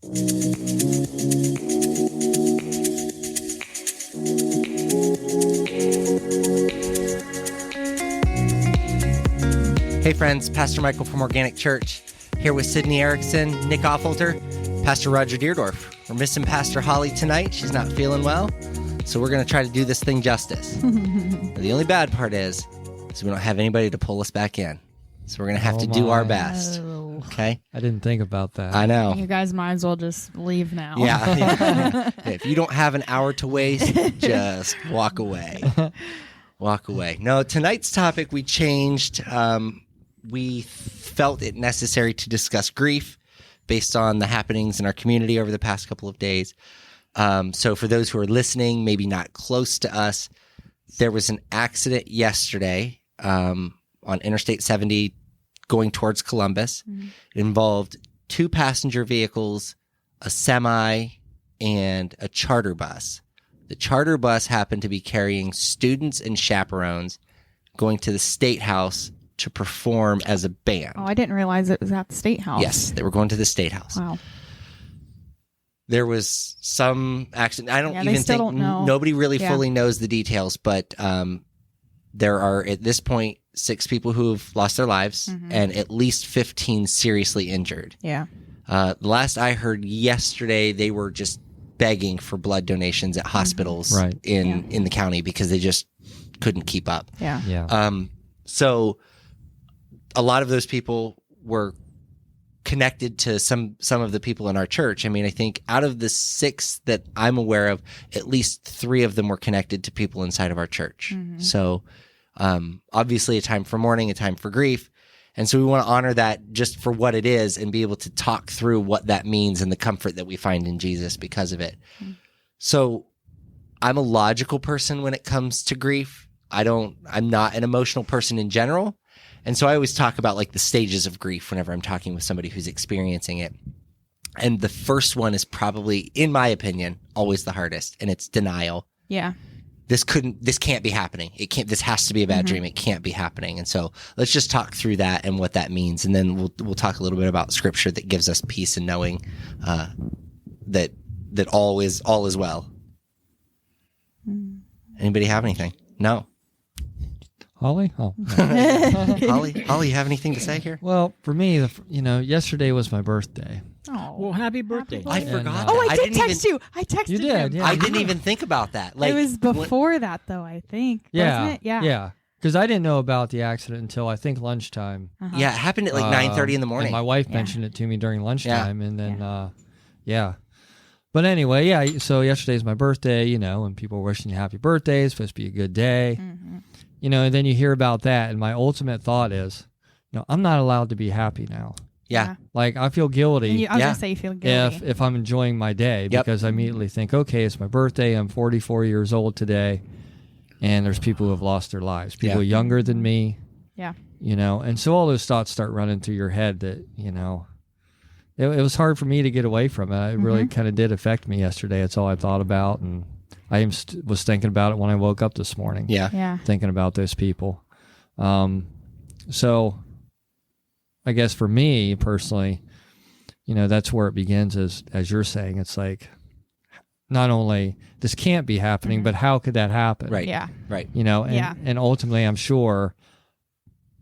Hey friends, Pastor Michael from Organic Church, here with Sydney Erickson, Nick Offolter, Pastor Rodger Deerdorf. We're missing Pastor Holly tonight. She's not feeling well, so we're going to try to do this thing justice. The only bad part is we don't have anybody to pull us back in. So we're going to have to do our best. Okay? I didn't think about that. I know. You guys might as well just leave now. Yeah. If you don't have an hour to waste, just walk away. Walk away. No, tonight's topic we changed. We felt it necessary to discuss grief based on the happenings in our community over the past couple of days. So for those who are listening, maybe not close to us, there was an accident yesterday on Interstate 70 going towards Columbus. Mm-hmm. It involved 2 passenger vehicles, a semi, and a charter bus. The charter bus happened to be carrying students and chaperones going to the State House to perform as a band. Oh, I didn't realize it was at the State House. Yes, they were going to the State House. Wow. There was some accident. I don't even think don't know. Nobody really fully knows the details, but there are at this point 6 people who have lost their lives and at least 15 seriously injured. Yeah. The last I heard yesterday, they were just begging for blood donations at hospitals in the county because they just couldn't keep up. Yeah. Yeah. So a lot of those people were connected to some of the people in our church. I mean, I think out of the 6 that I'm aware of, at least 3 of them were connected to people inside of our church. Mm-hmm. So obviously a time for mourning, a time for grief. And so we want to honor that just for what it is and be able to talk through what that means and the comfort that we find in Jesus because of it. Mm-hmm. So I'm a logical person when it comes to grief. I'm not an emotional person in general. And so I always talk about like the stages of grief whenever I'm talking with somebody who's experiencing it. And the first one is probably, in my opinion, always the hardest, and it's denial. Yeah. This can't be happening. This has to be a bad dream. It can't be happening. And so let's just talk through that and what that means. And then we'll talk a little bit about scripture that gives us peace and knowing that all is well. Anybody have anything? No. Holly? Oh. Holly, you have anything to say here? Well, for me, yesterday was my birthday. Oh, well, happy birthday. I forgot that. Oh, I didn't text you. I texted you did, him. yeah. I didn't even think about that. It was before that, though, I think. Yeah. Wasn't it? Yeah. Yeah. Because I didn't know about the accident until I think lunchtime. Uh-huh. Yeah, it happened at like 9:30 in the morning. And my wife mentioned it to me during lunchtime, and then, But anyway, so yesterday's my birthday, and people were wishing you happy birthday. It's supposed to be a good day. Mm-hmm. And then you hear about that, and my ultimate thought is, I'm not allowed to be happy now. Yeah. Like, I feel guilty. I was going to say you feel guilty. If I'm enjoying my day, because I immediately think, okay, it's my birthday. I'm 44 years old today, and there's people who have lost their lives, people younger than me. Yeah. And so all those thoughts start running through your head that, it was hard for me to get away from it. It really kind of did affect me yesterday. It's all I thought about, and I was thinking about it when I woke up this morning. Yeah. Thinking about those people. So I guess for me personally, that's where it begins as you're saying. It's like, not only this can't be happening, but how could that happen? Right. Yeah. Right. And ultimately I'm sure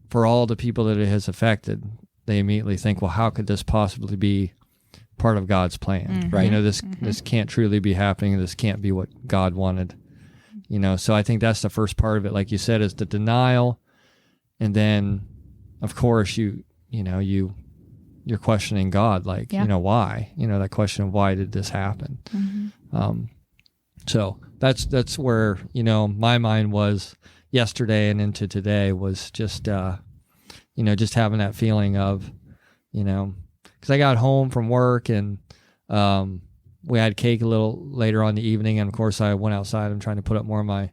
for all the people that it has affected, they immediately think, well, how could this possibly be part of God's plan? Mm-hmm. Right. This can't truly be happening. This can't be what God wanted. So I think that's the first part of it. Like you said, is the denial. And then of course you're questioning God, like, why, that question of why did this happen? Mm-hmm. So that's where, my mind was yesterday and into today was just, just having that feeling of, because I got home from work and we had cake a little later on in the evening, and of course I went outside. I'm trying to put up more of my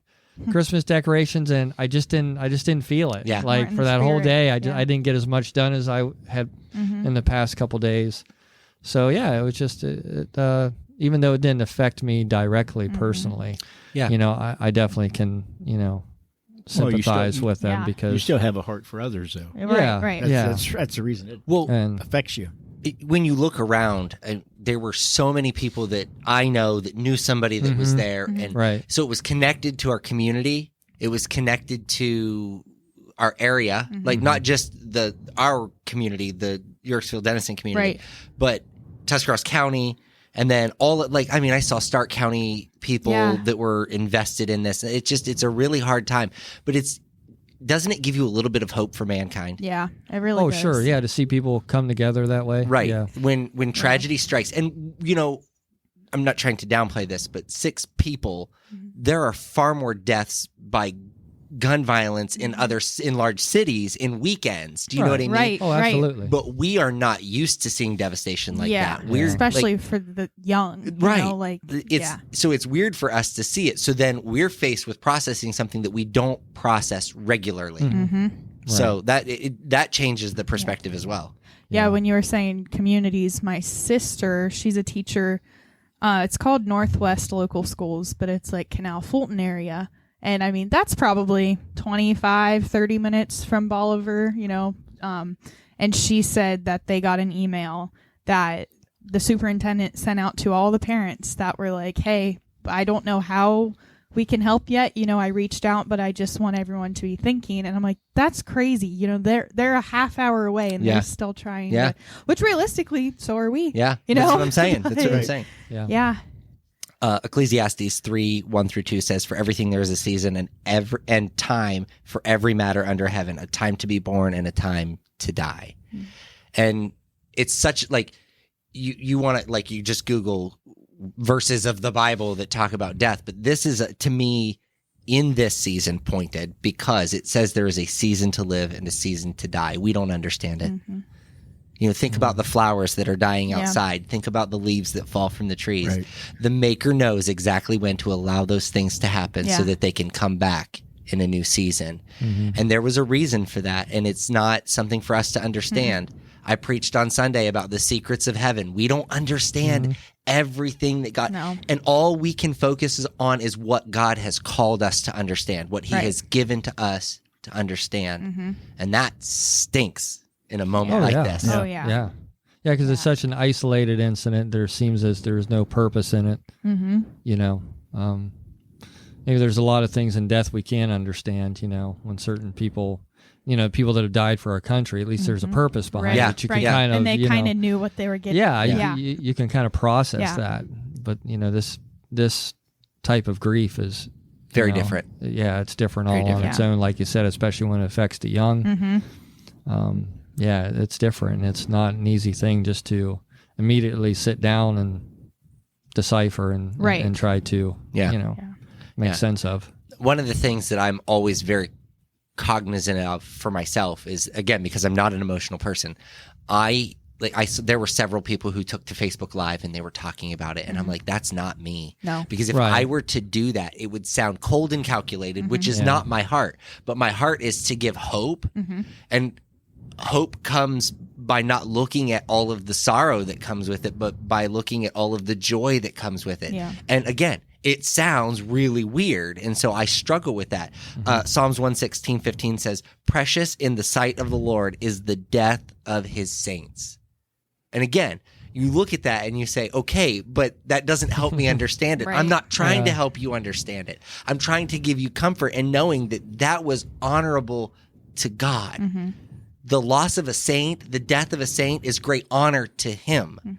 Christmas decorations, and I just didn't feel it. Yeah. Like for that whole day, I didn't get as much done as I had in the past couple days. So it was just even though it didn't affect me directly personally. Yeah, I definitely can sympathize with them because you still have a heart for others, though. Right. That's the reason it affects you. when you look around, there were so many people that I know that knew somebody that was there. And Right. so it was connected to our community. It was connected to our area, like not just our community, the Yorksville Denison community, Right. but Tuscarawas County. And then I saw Stark County people that were invested in this. It's a really hard time, but doesn't it give you a little bit of hope for mankind? Yeah, it really does. Sure. Yeah. To see people come together that way. Right. Yeah. When tragedy strikes, and I'm not trying to downplay this, but 6 people, there are far more deaths by gun violence in large cities in weekends. Do you know what I mean? Right. Oh, absolutely. But we are not used to seeing devastation like that. We're especially for the young. Right. So it's weird for us to see it. So then we're faced with processing something that we don't process regularly. Mm-hmm. So that changes the perspective as well. Yeah, when you were saying communities, my sister, she's a teacher. It's called Northwest Local Schools, but it's like Canal Fulton area. And I mean, that's probably 25, 30 minutes from Bolivar, and she said that they got an email that the superintendent sent out to all the parents that were like, hey, I don't know how we can help yet. I reached out, but I just want everyone to be thinking. And I'm like, that's crazy. They're a half hour away and they're still trying to, which realistically, so are we. Yeah. That's what I'm saying. That's what I'm saying. Yeah. Ecclesiastes 3:1-2 says, "For everything there is a season and time for every matter under heaven, a time to be born and a time to die." And it's such like you want to you just Google verses of the Bible that talk about death, but this is to me in this season pointed because it says there is a season to live and a season to die. We don't understand it. Think about the flowers that are dying outside. Think about the leaves that fall from the trees. Right. The Maker knows exactly when to allow those things to happen so that they can come back in a new season. And there was a reason for that, and it's not something for us to understand. I preached on Sunday about the secrets of heaven. We don't understand everything that God... No. And all we can focus on is what God has called us to understand, what He has given to us to understand. And that stinks in a moment like this. Yeah. Yeah, because it's such an isolated incident. There seems as there's no purpose in it. Maybe there's a lot of things in death we can't understand, when certain people, people that have died for our country, at least there's a purpose behind it. You can kind of, and they kind of knew what they were getting. You can kind of process that. But, this type of grief is very different. Yeah, it's different all on its own, like you said, especially when it affects the young. It's different. It's not an easy thing just to immediately sit down and decipher and try to, make sense of. One of the things that I'm always very cognizant of for myself is, again, because I'm not an emotional person, there were several people who took to Facebook Live and they were talking about it, and I'm like, that's not me. No. Because if I were to do that, it would sound cold and calculated, which is not my heart. But my heart is to give hope, and hope comes by not looking at all of the sorrow that comes with it, but by looking at all of the joy that comes with it. Yeah. And again, it sounds really weird, and so I struggle with that. Psalms 116:15 says, "Precious in the sight of the Lord is the death of His saints." And again, you look at that and you say, okay, but that doesn't help me understand it. I'm not trying to help you understand it. I'm trying to give you comfort in knowing that was honorable to God. The loss of a saint, the death of a saint is great honor to Him.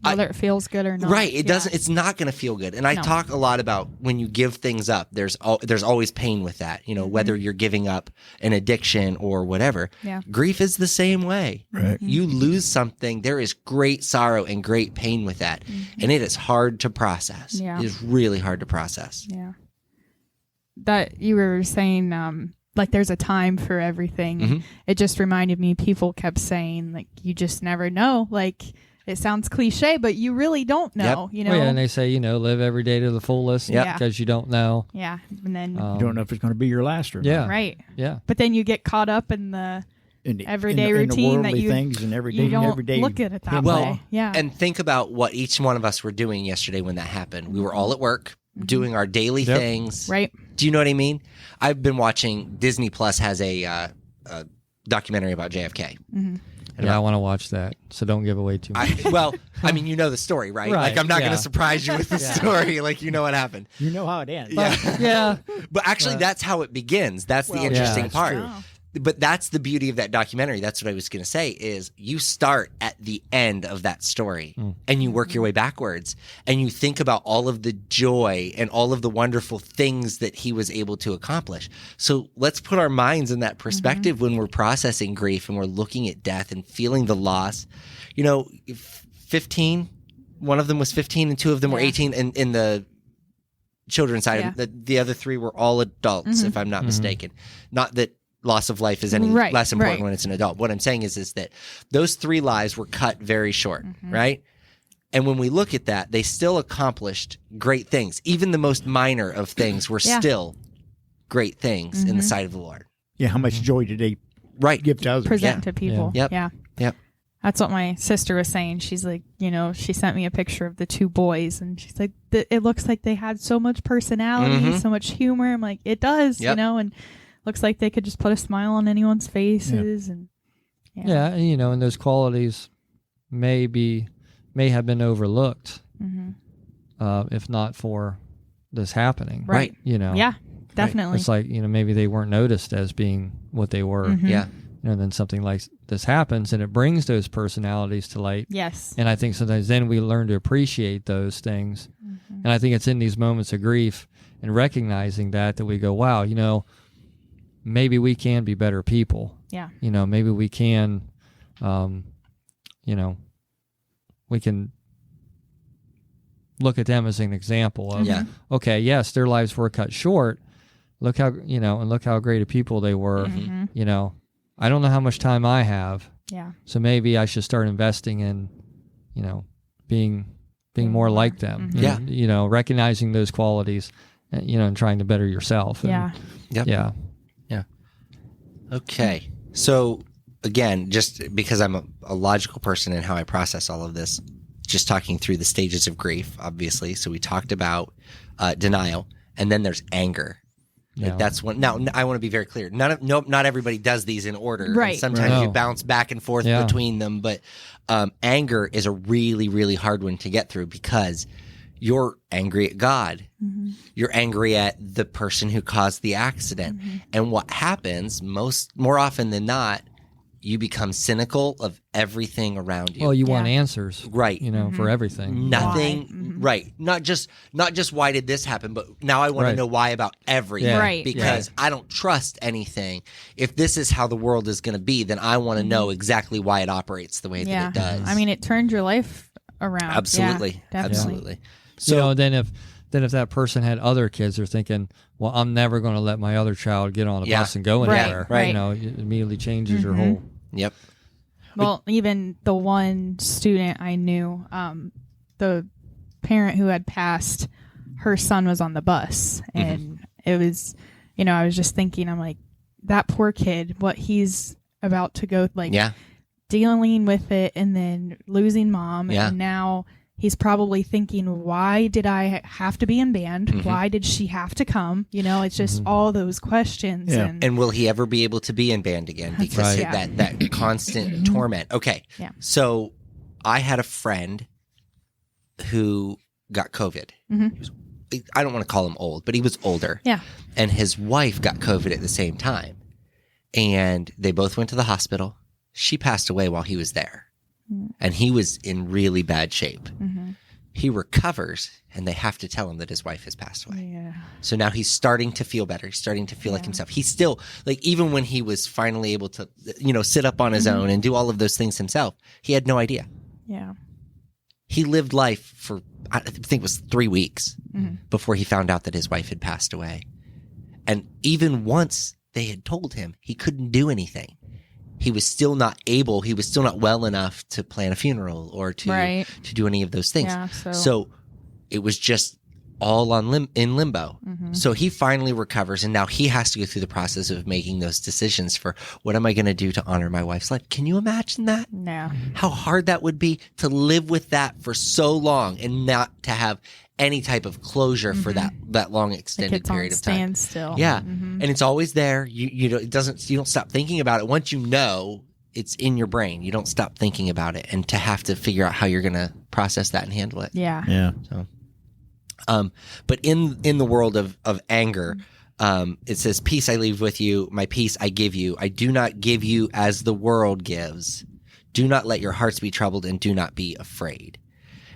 Whether it feels good or not. Right. It doesn't. It's not going to feel good. And I talk a lot about when you give things up, there's always pain with that, whether you're giving up an addiction or whatever. Yeah. Grief is the same way. Right. You lose something, there is great sorrow and great pain with that. And it is hard to process. Yeah. It is really hard to process. Yeah. That you were saying, there's a time for everything. It just reminded me, people kept saying, you just never know. It sounds cliche, but you really don't know, and they say, live every day to the fullest because you don't know. Yeah. And then you don't know if it's going to be your last or not. Yeah. Right. Yeah. But then you get caught up in the everyday routine that you things and every day, you don't every day look at it that well, way. Yeah. And think about what each one of us were doing yesterday when that happened. We were all at work doing our daily things. Right. Do you know what I mean? I've been watching, Disney Plus has a documentary about JFK. And I want to watch that, so don't give away too much. I mean, you know the story, right? Right, Like, I'm not yeah. going to surprise you with the story. Like, you know what happened. You know how it ends. Yeah. But actually, that's how it begins. That's the interesting that's part. true. But that's the beauty of that documentary. That's what I was going to say is you start at the end of that story and you work your way backwards and you think about all of the joy and all of the wonderful things that he was able to accomplish. So let's put our minds in that perspective when we're processing grief and we're looking at death and feeling the loss. 15, one of them was 15 and two of them were 18 in the children's side. Yeah. The other three were all adults, if I'm not mistaken. Not that loss of life is any less important when it's an adult. What I'm saying is that those 3 lives were cut very short, right? And when we look at that, they still accomplished great things. Even the most minor of things were still great things in the sight of the Lord. Yeah, how much joy did they give to others? Present to people. Yep. Yeah. Yep. That's what my sister was saying. She's like, she sent me a picture of the 2 boys, and she's like, it looks like they had so much personality, so much humor. I'm like, it does, and looks like they could just put a smile on anyone's faces. And and those qualities may have been overlooked if not for this happening. Right. Yeah, definitely. It's like, maybe they weren't noticed as being what they were. Yeah. Then something like this happens and it brings those personalities to light. Yes. And I think sometimes then we learn to appreciate those things. And I think it's in these moments of grief and recognizing that we go, wow, maybe we can be better people. Yeah. Maybe we can, we can look at them as an example of, okay, yes, their lives were cut short. Look how, and look how great a people they were. I don't know how much time I have. Yeah. So maybe I should start investing in, being more like them. Recognizing those qualities, and trying to better yourself. And, Yeah. Okay. So again, just because I'm a logical person in how I process all of this, just talking through the stages of grief, obviously. So we talked about denial, and then there's anger. Like that's one. Now, I want to be very clear. Not everybody does these in order. Right. And sometimes you bounce back and forth between them. But anger is a really, really hard one to get through because you're angry at God. You're angry at the person who caused the accident. And what happens more often than not, you become cynical of everything around you. Well, you want answers, right? For everything. Nothing, right? Not just why did this happen, but now I want to know why about everything, Right? Because I don't trust anything. If this is how the world is going to be, then I want to know exactly why it operates the way that it does. I mean, it turned your life around. Absolutely, Yeah, definitely. absolutely. So then if that person had other kids, they're thinking, well, I'm never going to let my other child get on a bus and go anywhere. Right. It immediately changes your whole. Yep. Well, even the one student I knew, the parent who had passed, her son was on the bus. And it was, I was just thinking, I'm like, that poor kid, what he's about to go, dealing with it and then losing mom. Yeah. And now he's probably thinking, why did I have to be in band? Why did she have to come? It's just all those questions. Yeah. And will he ever be able to be in band again? Because that constant torment. Okay. Yeah. So I had a friend who got COVID. He was, I don't want to call him old, but he was older. Yeah. And his wife got COVID at the same time. And they both went to the hospital. She passed away while he was there. And he was in really bad shape. He recovers, and they have to tell him that his wife has passed away. Yeah. So now he's starting to feel better. He's starting to feel like himself. He's still, even when he was finally able to, sit up on his own and do all of those things himself, he had no idea. Yeah. He lived life for, I think it was 3 weeks before he found out that his wife had passed away. And even once they had told him, he couldn't do anything. He was still not well enough to plan a funeral or to do any of those things. Yeah, so it was just all in limbo. So he finally recovers, and now he has to go through the process of making those decisions for what am I going to do to honor my wife's life. Can you imagine that? No. How hard that would be to live with that for so long and not to have any type of closure for that long extended period of time. Standstill. Yeah. And it's always there. You don't stop thinking about it. Once you know, it's in your brain. You don't stop thinking about it, and to have to figure out how you're going to process that and handle it. Yeah. Yeah. So, but in the world of anger, it says, "Peace I leave with you, my peace I give you. I do not give you as the world gives. Do not let your hearts be troubled, and do not be afraid."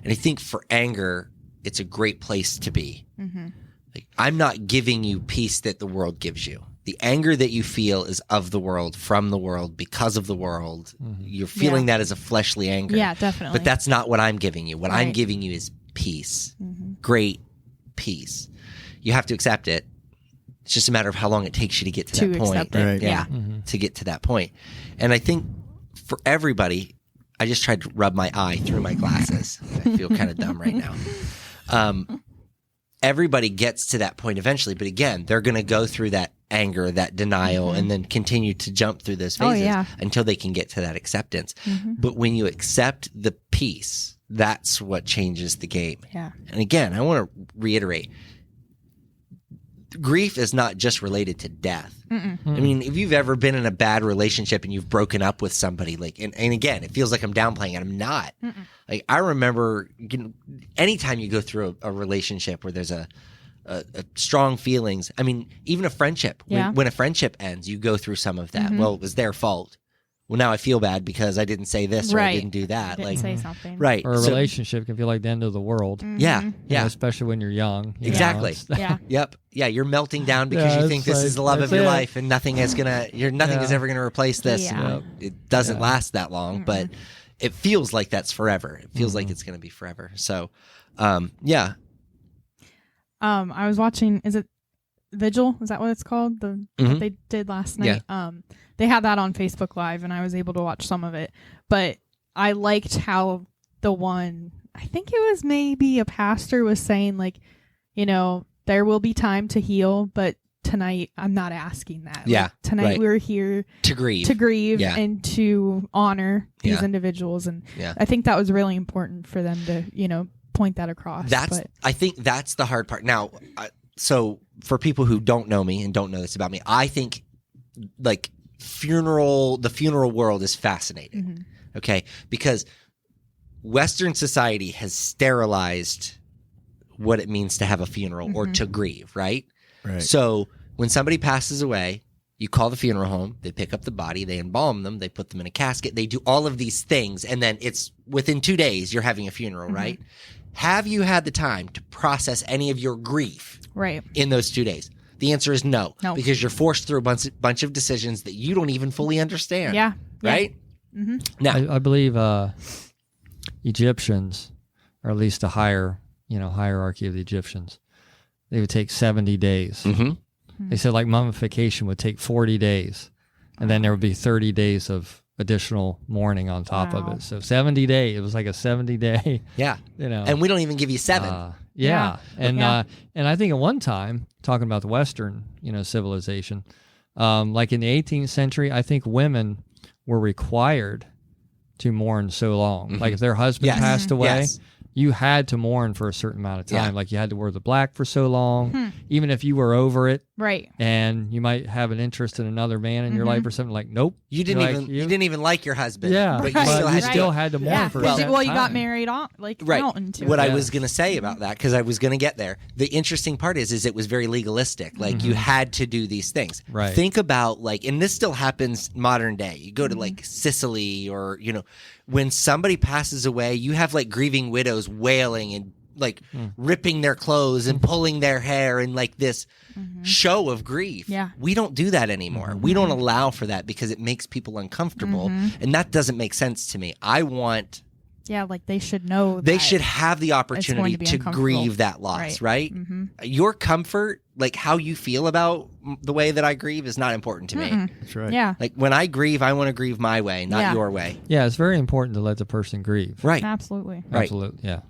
And I think for anger, it's a great place to be. Mm-hmm. Like, I'm not giving you peace that the world gives you. The anger that you feel is of the world, from the world, because of the world. Mm-hmm. You're feeling that as a fleshly anger. Yeah, definitely. But that's not what I'm giving you. What I'm Right. giving you is peace. Mm-hmm. Great peace. You have to accept it. It's just a matter of how long it takes you to get to that point. Accept it. Right. Yeah. Mm-hmm. To get to that point. And I think for everybody, I just tried to rub my eye through my glasses. I feel kind of dumb right now. Everybody gets to that point eventually, but again, they're going to go through that anger, that denial, Mm-hmm. and then continue to jump through those phases until they can get to that acceptance. Mm-hmm. But when you accept the peace, that's what changes the game. Yeah. And again, I want to reiterate, grief is not just related to death. I mean, if you've ever been in a bad relationship and you've broken up with somebody, like, and again, it feels like I'm downplaying it. I'm not. Like, I remember, anytime you go through a relationship where there's a strong feelings. I mean, even a friendship. Yeah. When a friendship ends, you go through some of that. Well, it was their fault. Well, now I feel bad because I didn't say this or I didn't do that. Didn't say something. Right. Or a relationship can feel like the end of the world. Yeah. You Yeah. know, especially when you're young. You know, Exactly. it's- Yeah. Yep. Yeah. You're melting down because Yeah, you think it's this like, is the love of that's your it. life and nothing is ever going to replace this. Yeah. And it doesn't last that long, but it feels like that's forever. It feels like it's going to be forever. So, yeah. I was watching, is it Vigil? Is that what it's called? What they did last night. They had that on Facebook Live and I was able to watch some of it. But I liked how the one, I think it was maybe a pastor, was saying, like, you know, there will be time to heal, but tonight I'm not asking that. Yeah, Like, tonight right. we're here To grieve. to and to honor these Yeah. individuals. And Yeah. I think that was really important for them to, you know, point that across. I think that's the hard part. Now, so for people who don't know me and don't know this about me, I think like the funeral world is fascinating. Okay. Because Western society has sterilized what it means to have a funeral or to grieve, right? Right. So when somebody passes away, you call the funeral home, they pick up the body, they embalm them, they put them in a casket, they do all of these things, and then it's within 2 days you're having a funeral, right? Have you had the time to process any of your grief in those 2 days? The answer is no, because you're forced through a bunch of decisions that you don't even fully understand. Yeah. Right? Now, I believe Egyptians, or at least a hierarchy of the Egyptians, they would take 70 days. They said like mummification would take 40 days, and then there would be 30 days of additional mourning on top of it. So 70 days, it was like a 70-day. yeah. You know, And we don't even give you 7. And I think at one time, talking about the Western, civilization, like in the 18th century, I think women were required to mourn so long. Like if their husband passed away, you had to mourn for a certain amount of time. Yeah. Like you had to wear the black for so long, even if you were over it. Right. And you might have an interest in another man in your life or something. Like, nope. You didn't even like your husband. Yeah. But You you still had to mourn for that Well, you time. got married on, out into What it. I was going to say about that, because I was going to get there, the interesting part is it was very legalistic. Like you had to do these things. Right. Think about and this still happens modern day. You go to like Sicily or, when somebody passes away, you have like grieving widows wailing and like ripping their clothes and pulling their hair and like this show of grief. Yeah. We don't do that anymore. We don't allow for that because it makes people uncomfortable. And that doesn't make sense to me. I want... Yeah, like they should know They that should have the opportunity be to uncomfortable. grieve that loss, right? Your comfort, like how you feel about the way that I grieve is not important to me. That's right. Yeah. Like when I grieve, I want to grieve my way, not your way. Yeah, it's very important to let the person grieve. Right. Absolutely. Right. Absolutely. Yeah.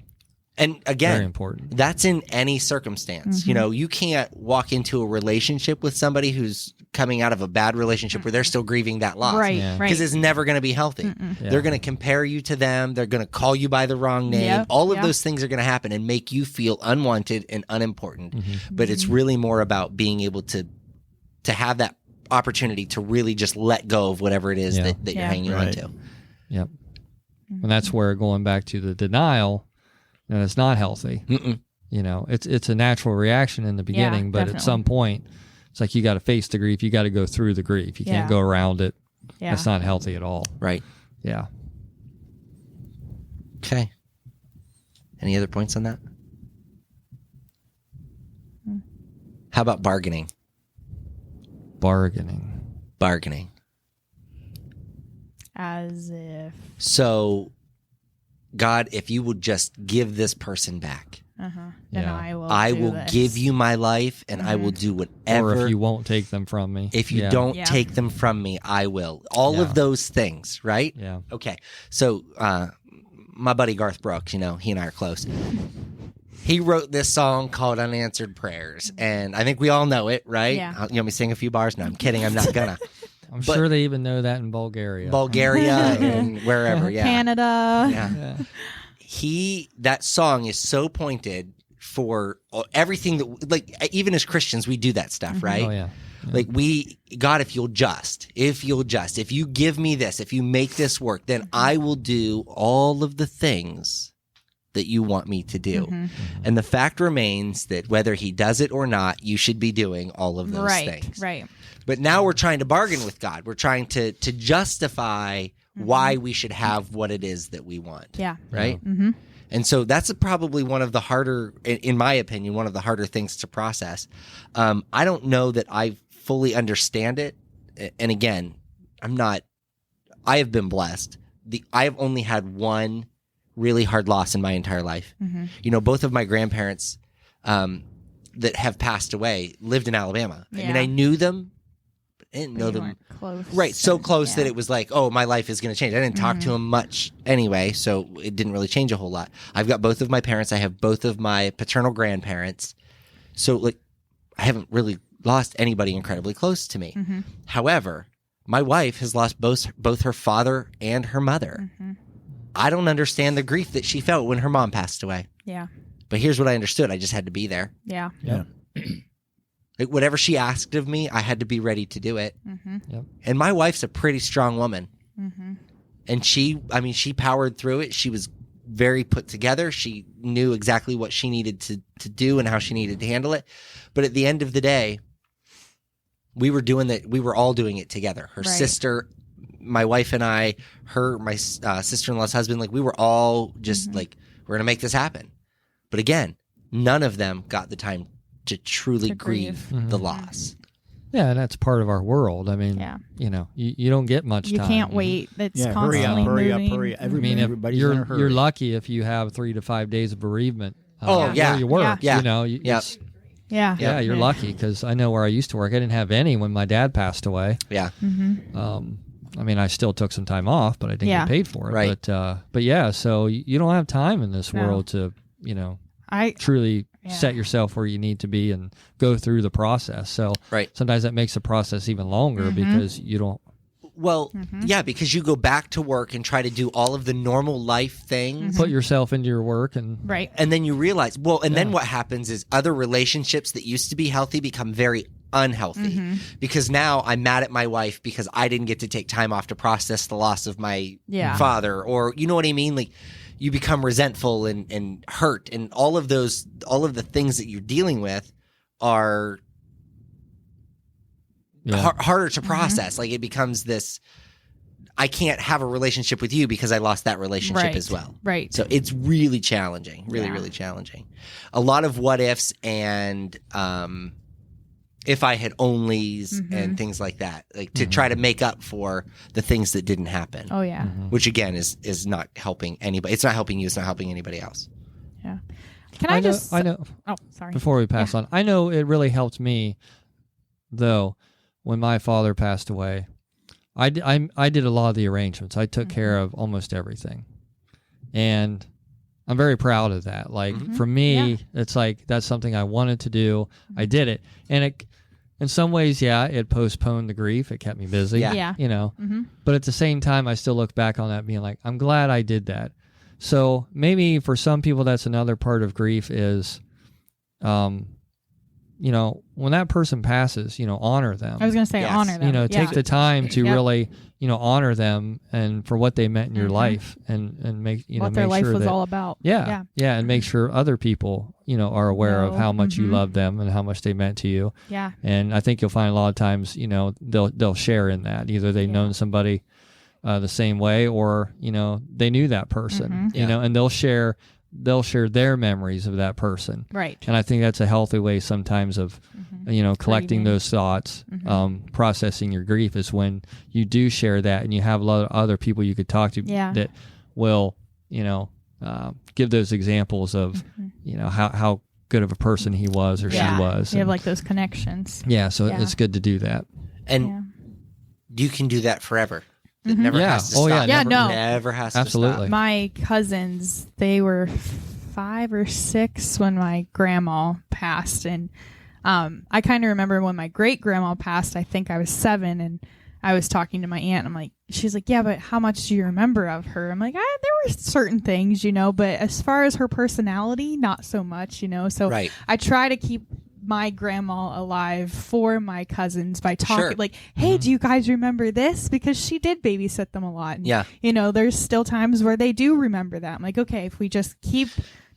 And again, Very important. that's in any circumstance. You can't walk into a relationship with somebody who's coming out of a bad relationship where they're still grieving that loss. Right. Yeah. Right. Because it's never going to be healthy. They're going to compare you to them. They're going to call you by the wrong name. Yep. All of Yep. those things are going to happen and make you feel unwanted and unimportant. But it's really more about being able to have that opportunity to really just let go of whatever it is that you're hanging on to. Yep. And that's where, going back to the denial, it's not healthy. It's a natural reaction in the beginning, but at some point, it's like you got to face the grief. You got to go through the grief. You can't go around it. Yeah. That's not healthy at all. Right. Yeah. Okay. Any other points on that? How about bargaining? Bargaining. As if. So, God, if you would just give this person back, then I will give you my life, and I will do whatever. Or if you won't take them from me. If you don't take them from me, I will. All of those things, right? Yeah. Okay. So, my buddy Garth Brooks, he and I are close. He wrote this song called Unanswered Prayers, and I think we all know it, right? Yeah. You want me to sing a few bars? No, I'm kidding. I'm not gonna. I'm sure they even know that in Bulgaria. And wherever, Canada. Yeah. That song is so pointed for everything that, like, even as Christians, we do that stuff, right? Oh, yeah. Like God, if you give me this, if you make this work, then I will do all of the things that you want me to do. And the fact remains that whether he does it or not, you should be doing all of those things. Right. But now we're trying to bargain with God. We're trying to justify why we should have what it is that we want. Yeah. Right? And so that's probably one of the harder, in my opinion, one of the harder things to process. I don't know that I fully understand it. And again, I have been blessed. I have only had one really hard loss in my entire life. Both of my grandparents that have passed away lived in Alabama. I mean, I knew them, but I didn't know them. Close. Right, so close that it was like, oh, my life is going to change. I didn't talk to them much anyway, so it didn't really change a whole lot. I've got both of my parents. I have both of my paternal grandparents. So, like, I haven't really lost anybody incredibly close to me. However, my wife has lost both her father and her mother. I don't understand the grief that she felt when her mom passed away. Yeah. But here's what I understood. I just had to be there. Yeah. Like, whatever she asked of me, I had to be ready to do it. Yep. And my wife's a pretty strong woman. And she powered through it. She was very put together. She knew exactly what she needed to do and how she needed to handle it. But at the end of the day, we were doing that. We were all doing it together. Her sister, my wife and I, my sister-in-law's husband, like, we were all just like, we're going to make this happen. But again, none of them got the time to truly grieve the loss. Yeah, and that's part of our world. I mean, you don't get much time. You can't wait. It's constantly moving. Hurry up. Everybody's you're lucky if you have 3 to 5 days of bereavement. Where you work. Yeah. You're lucky, because I know where I used to work, I didn't have any when my dad passed away. Yeah. I mean, I still took some time off, but I didn't get paid for it. Right. But yeah, so you don't have time in this world to, truly set yourself where you need to be and go through the process. So sometimes that makes the process even longer because you don't. Well, yeah, because you go back to work and try to do all of the normal life things. Put yourself into your work and then you realize, then what happens is other relationships that used to be healthy become very unhealthy because now I'm mad at my wife because I didn't get to take time off to process the loss of my father, or you know what I mean? Like, you become resentful and hurt, and all of the things that you're dealing with are harder to process. Like, it becomes this, I can't have a relationship with you because I lost that relationship as well. Right. So it's really challenging, really challenging. A lot of what ifs and if I had onlys and things like that, like to try to make up for the things that didn't happen. Oh, yeah. Which again is not helping anybody. It's not helping you. It's not helping anybody else. Yeah. I know. Oh, sorry. Before we pass on, I know it really helped me, though, when my father passed away. I did a lot of the arrangements. I took care of almost everything. And I'm very proud of that. Like, for me, it's like, that's something I wanted to do. I did it. And it, in some ways, it postponed the grief. It kept me busy. But at the same time, I still look back on that being like, I'm glad I did that. So maybe for some people, that's another part of grief is when that person passes, honor them. I was going to say honor them. Take the time to really, honor them and for what they meant in your life and make, what make their life sure was that, all about. Yeah. And make sure other people, are aware of how much you love them and how much they meant to you. Yeah. And I think you'll find a lot of times, they'll share in that. Either they've known somebody the same way or, they knew that person, and they'll share their memories of that person. Right. And I think that's a healthy way sometimes of, collecting those thoughts, processing your grief is when you do share that and you have a lot of other people you could talk to that will, give those examples of, how good of a person he was or she was. You have like those connections. Yeah. So it's good to do that. And you can do that forever. It never has to stop. Never has to stop. My cousins, they were 5 or 6 when my grandma passed. And I kind of remember when my great grandma passed, I think I was 7, and I was talking to my aunt. I'm like, she's like, yeah, but how much do you remember of her? I'm like, there were certain things, but as far as her personality, not so much, So I try to keep my grandma alive for my cousins by talking like, hey, do you guys remember this? Because she did babysit them a lot. And, there's still times where they do remember that. I'm like, okay, if we just keep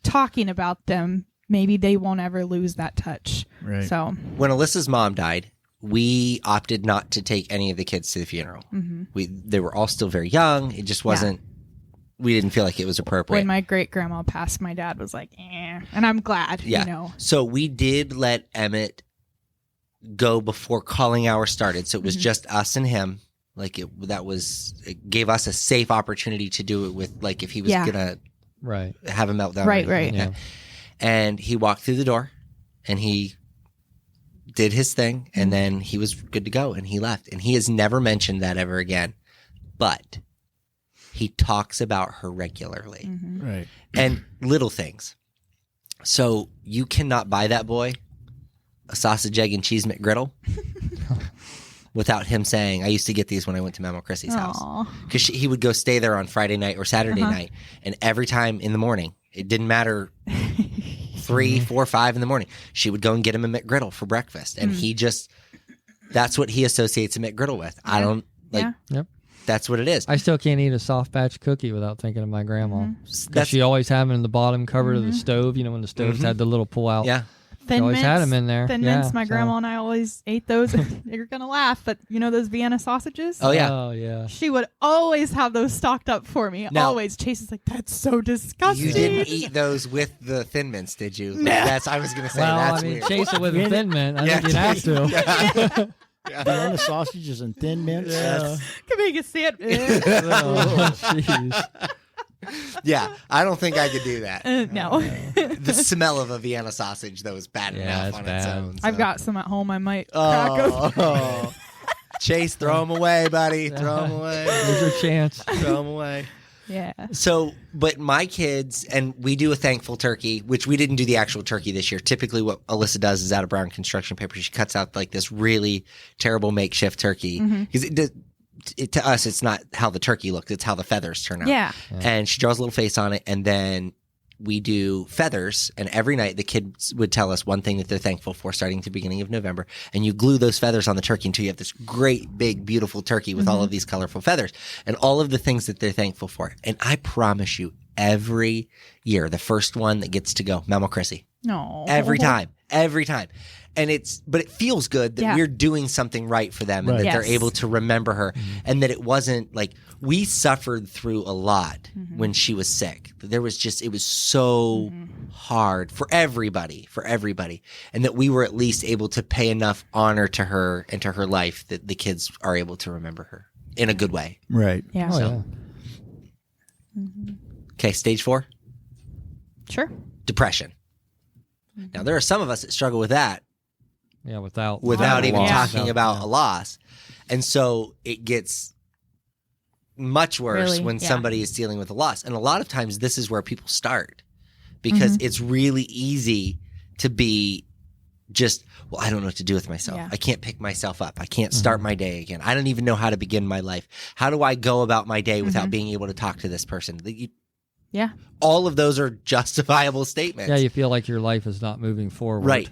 talking about them, maybe they won't ever lose that touch. Right. So when Alyssa's mom died, we opted not to take any of the kids to the funeral. They were all still very young. It just wasn't. We didn't feel like it was appropriate. When my great grandma passed, my dad was like, and I'm glad. So we did let Emmett go before calling hour started. So it was just us and him. Like it gave us a safe opportunity to do it with, like, if he was gonna have a meltdown. Right. Yeah. And he walked through the door and he did his thing and then he was good to go and he left. And he has never mentioned that ever again. But he talks about her regularly. Right. And little things. So you cannot buy that boy a sausage, egg, and cheese McGriddle without him saying, I used to get these when I went to Mama Chrissy's house. Because he would go stay there on Friday night or Saturday night. And every time in the morning, it didn't matter 3, 4, 5 in the morning, she would go and get him a McGriddle for breakfast. And he just, that's what he associates a McGriddle with. I don't like, that's what it is. I still can't eat a soft batch cookie without thinking of my grandma. She always had them in the bottom cupboard of the stove, when the stoves had the little pull out. Yeah. Thin always mints, had them in there. Thin mints. My grandma and I always ate those. You're gonna laugh, but those Vienna sausages? Oh yeah. Oh yeah. She would always have those stocked up for me. Now, always. Chase is like, that's so disgusting. You didn't eat those with the Thin Mints, did you? No. I was gonna say that's weird. Chase it with a Thin Mint. I think you'd have to. Vienna sausages and Thin Mints. Can make a sandwich. Jeez. Yeah, I don't think I could do that. No. The smell of a Vienna sausage, though, is bad enough on its own. So. I've got some at home. I might crack them. Chase, throw them away, buddy. Throw them away. There's your chance. Throw them away. Yeah. So, but my kids, and we do a thankful turkey, which we didn't do the actual turkey this year. Typically what Alyssa does is out of brown construction paper, she cuts out like this really terrible makeshift turkey. Because to us, it's not how the turkey looks, it's how the feathers turn out. Yeah. And she draws a little face on it, and then we do feathers, and every night the kids would tell us one thing that they're thankful for starting at the beginning of November, and you glue those feathers on the turkey until you have this great, big, beautiful turkey with all of these colorful feathers and all of the things that they're thankful for. And I promise you, every year, the first one that gets to go, Mama Chrissy. No. Every time. And but it feels good that we're doing something right for them and that they're able to remember her and that it wasn't like we suffered through a lot when she was sick. There was it was so hard for everybody. And that we were at least able to pay enough honor to her and to her life that the kids are able to remember her in a good way. Right. Yeah. Oh, Okay, stage 4. Sure. Depression. Now, there are some of us that struggle with that. Yeah, without even talking about a loss. And so it gets much worse when somebody is dealing with a loss. And a lot of times this is where people start because it's really easy to be just, well, I don't know what to do with myself. I can't pick myself up. I can't start my day again. I don't even know how to begin my life. How do I go about my day without being able to talk to this person? Yeah. All of those are justifiable statements. Yeah, you feel like your life is not moving forward. Right.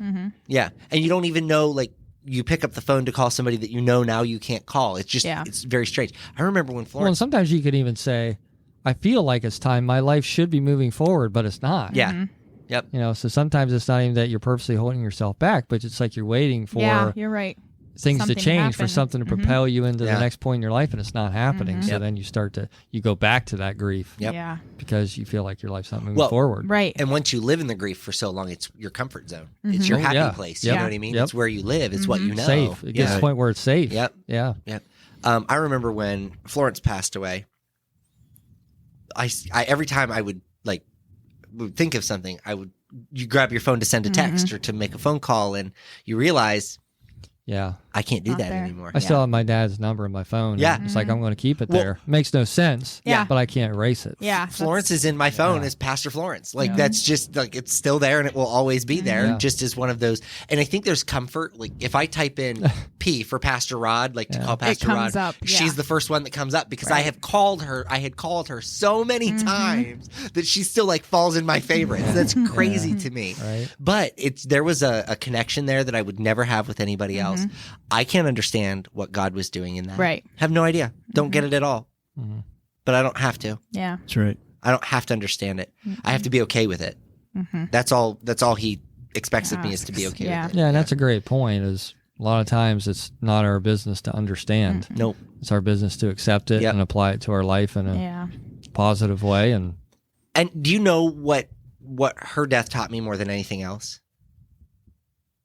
Yeah. And you don't even know, like, you pick up the phone to call somebody that you know now you can't call. It's just, it's very strange. I remember when Well, and Florence. sometimes you could even say, I feel like it's time. My life should be moving forward, but it's not. Yeah. Yep. You know, so sometimes it's not even that you're purposely holding yourself back, but it's like you're waiting for Yeah, you're right. things Something to to change, for happen. something to propel you into Yeah. the next point in your life, and it's not happening. So Yep. then you go back to that grief Yep. Yeah. because you feel like your life's not moving Well, forward. Right. And once you live in the grief for so long, it's your comfort zone. It's your Oh, happy yeah. place. Yep. You know what I mean? Yep. It's where you live. It's what you know. Safe. It gets to Yeah. the point where it's safe. Yep. Yeah. Yep. I remember when Florence passed away, I every time I would think of something, you grab your phone to send a text or to make a phone call, and you realize Yeah. I can't do Not that there. anymore. I still have my dad's number in my phone. Yeah. and it's like, I'm going to keep it Well- there. Makes no sense. Yeah. But I can't erase it. Yeah. Florence is in my phone as Pastor Florence. Like, that's just like, it's still there and it will always be there, Yeah. just as one of those. And I think there's comfort. Like, if I type in P for Pastor Rod, like to call Pastor comes Rod, up, yeah. she's the first one that comes up because I had called her so many times that she still like falls in my favorites. That's crazy to me. Right. But there was a connection there that I would never have with anybody else. I can't understand what God was doing in that. Right. Have no idea. Don't get it at all. But I don't have to. Yeah. That's right. I don't have to understand it. I have to be okay with it. That's all he expects of me, is to be okay Yeah. with it. Yeah, and that's a great point. Is a lot of times it's not our business to understand. Nope. It's our business to accept it Yep. and apply it to our life in a Yeah. positive way. And And do you know what her death taught me more than anything else?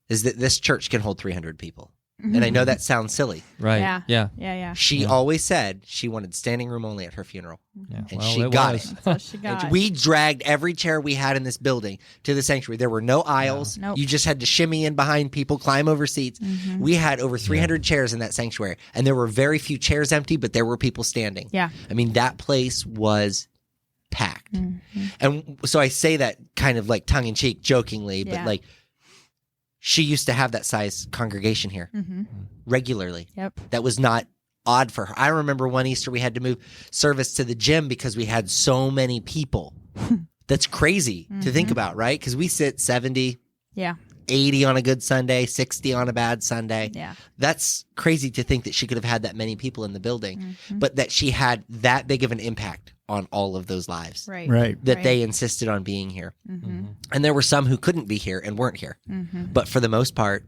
Is that this church can hold 300 people. And I know that sounds silly. right, Yeah. yeah, Yeah. Yeah. She always said she wanted standing room only at her funeral. yeah. And Well, she it got was. it. That's what she got. We dragged every chair we had in this building to the sanctuary. There were no aisles. Nope. You just had to shimmy in behind people, climb over seats. We had over 300 chairs in that sanctuary, and there were very few chairs empty, but there were people standing. Yeah. I mean, that place was packed. And so I say that kind of like tongue in cheek, jokingly, but Yeah. like, she used to have that size congregation here regularly. Yep. That was not odd for her. I remember one Easter we had to move service to the gym because we had so many people. That's crazy to think about, right? Because we sit 70, Yeah. 80 on a good Sunday, 60 on a bad Sunday. Yeah. That's crazy to think that she could have had that many people in the building, but that she had that big of an impact on all of those lives. Right. Right. That Right. they insisted on being here. And there were some who couldn't be here and weren't here. But for the most part,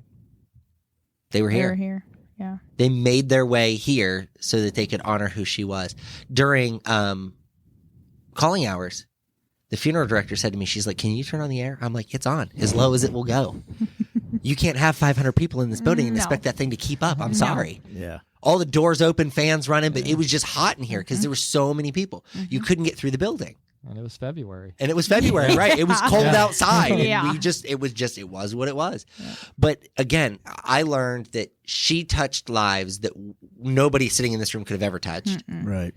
they were They're here. here. Yeah. They made their way here so that they could honor who she was. During calling hours, the funeral director said to me, she's like, can you turn on the air? I'm like, it's on, as low as it will go. You can't have 500 people in this building and No. expect that thing to keep up. I'm sorry. Yeah. All the doors open, fans running, but it was just hot in here because there were so many people. You couldn't get through the building. And it was February. And it was February, right? It was cold outside. Yeah. And it was what it was. But again, I learned that she touched lives that nobody sitting in this room could have ever touched. Right.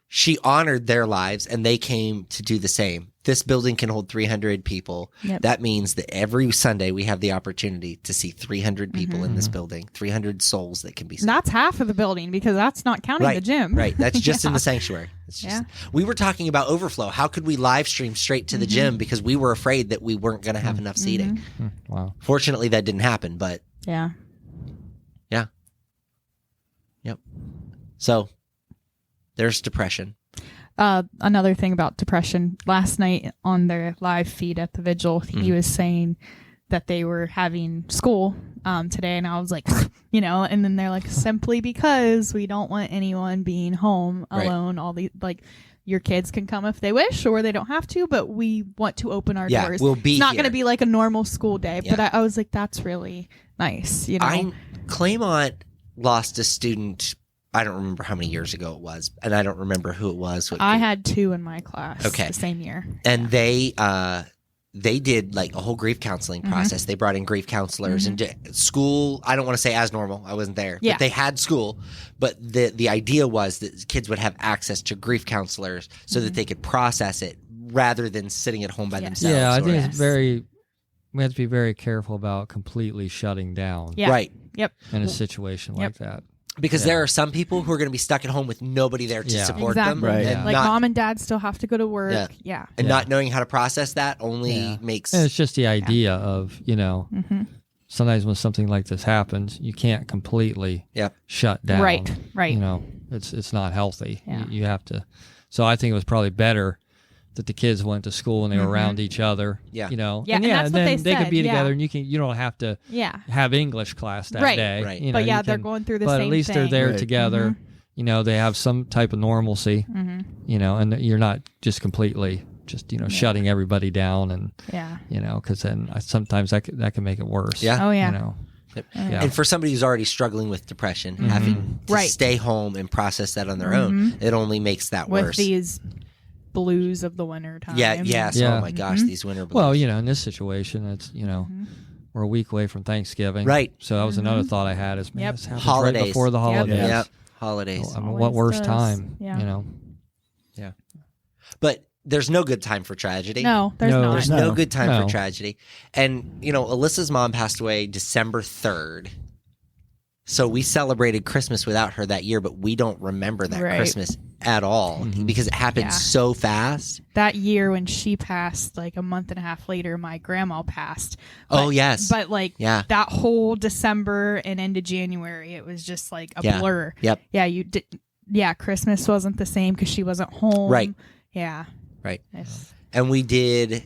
She honored their lives and they came to do the same. This building can hold 300 people. Yep. That means that every Sunday we have the opportunity to see 300 people in this building, 300 souls that can be saved. That's half of the building because that's not counting the gym. Right. That's just in the sanctuary. It's just, we were talking about overflow. How could we live stream straight to the gym because we were afraid that we weren't going to have enough seating? Wow. Fortunately, that didn't happen, but Yeah. yeah. Yep. So there's depression. Another thing about depression, last night on their live feed at the vigil, he was saying that they were having school today, and I was like, and then they're like, simply because we don't want anyone being home Right. alone. All these, like, your kids can come if they wish, or they don't have to, but we want to open our doors. We'll be It's not here. going to be like a normal school day, Yeah. but I was like, that's really nice, Claymont lost a student. I don't remember how many years ago it was, and I don't remember who it was. I had 2 in my class Okay. the same year. And they did like a whole grief counseling process. They brought in grief counselors and school. I don't want to say as normal. I wasn't there. Yeah. But they had school. But the idea was that kids would have access to grief counselors so that they could process it rather than sitting at home by themselves. Yeah, I or- think it's we have to be very careful about completely shutting down Yeah. Right. Yep. in a situation like that. Because there are some people who are going to be stuck at home with nobody there to support them. Exactly. Right. And Like not, mom and dad still have to go to work. Yeah. and not knowing how to process that only makes... And it's just the idea of, sometimes when something like this happens, you can't completely shut down. Right. It's not healthy. Yeah. You have to. So I think it was probably better that the kids went to school and they were around each other. Yeah. Yeah, And and that's what then they could said, be together, and you don't have to have English class that day. Right. You know, But you they're can- going through the but same at least they're thing. there Right. together. They have some type of normalcy. And you're not just completely shutting everybody down, and because then sometimes that can make it worse. Yeah. Oh, yeah. Yeah. And for somebody who's already struggling with depression, having to stay home and process that on their own, it only makes that With worse. these blues of the winter time. Yes. Yeah. Oh my gosh, these winter blues. Well, in this situation, it's we're a week away from Thanksgiving, Right. So that was another thought I had: is man, this happens Holidays. right before the holidays. Yep. Holidays. I mean, Always what worse does. time? Yeah. But there's no good time for tragedy. No, there's No. not. There's no good time No. for tragedy. And, Alyssa's mom passed away December 3rd. So we celebrated Christmas without her that year, but we don't remember that Right. Christmas at all because it happened Yeah. so fast. That year when she passed, like a month and a half later, my grandma passed. Oh, yes. But that whole December and into January, it was just like a blur. Yep. Yeah, you did. Yeah, Christmas wasn't the same because she wasn't home. Right. Yeah. Right. It's- And we did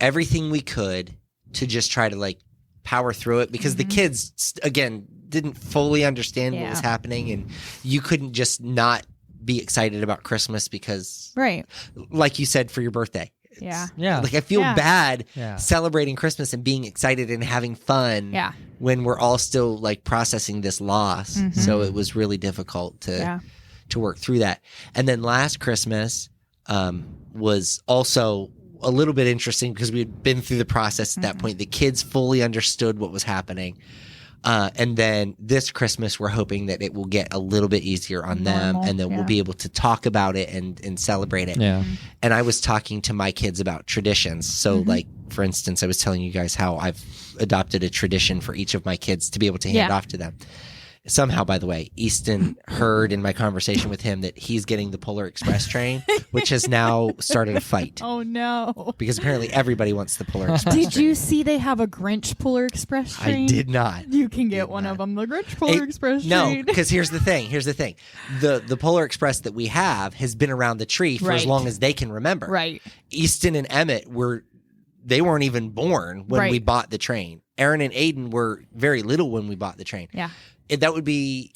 everything we could to just try to power through it because the kids, again, didn't fully understand what was happening, and you couldn't just not be excited about Christmas because, Right. like you said, for your birthday. Yeah. Yeah. I feel bad Yeah. celebrating Christmas and being excited and having fun Yeah. when we're all still processing this loss. So it was really difficult to work through that. And then last Christmas was also a little bit interesting because we had been through the process at that point. The kids fully understood what was happening. And then this Christmas, we're hoping that it will get a little bit easier on them, Normal, and then we'll be able to talk about it and celebrate it. Yeah. And I was talking to my kids about traditions. So, for instance, I was telling you guys how I've adopted a tradition for each of my kids to be able to hand off to them. Somehow, by the way, Easton heard in my conversation with him that he's getting the Polar Express train, which has now started a fight. Oh, no. Because apparently everybody wants the Polar Express Did train. you see they have a Grinch Polar Express train? I did not. You can get one of them, the Grinch Polar Express No, train. because here's the thing. The Polar Express that we have has been around the tree for as Right. long as they can remember. Right. Easton and Emmett they weren't even born when we Right. bought the train. Aaron and Aiden were very little when we bought the train. Yeah. That would be,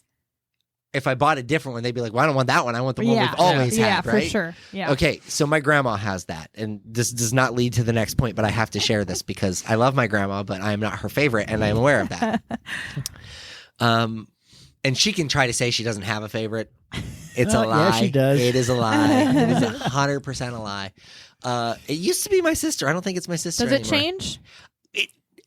if I bought a different one, they'd be like, well, I don't want that one. I want the one we've always yeah, had, right? for sure. Yeah. Okay, so my grandma has that, and this does not lead to the next point, but I have to share this because I love my grandma, but I am not her favorite, and I am aware of that. And she can try to say she doesn't have a favorite. It's a lie. Yeah, she does. It is a lie. It is 100% a lie. It used to be my sister. I don't think it's my sister Does it anymore. change?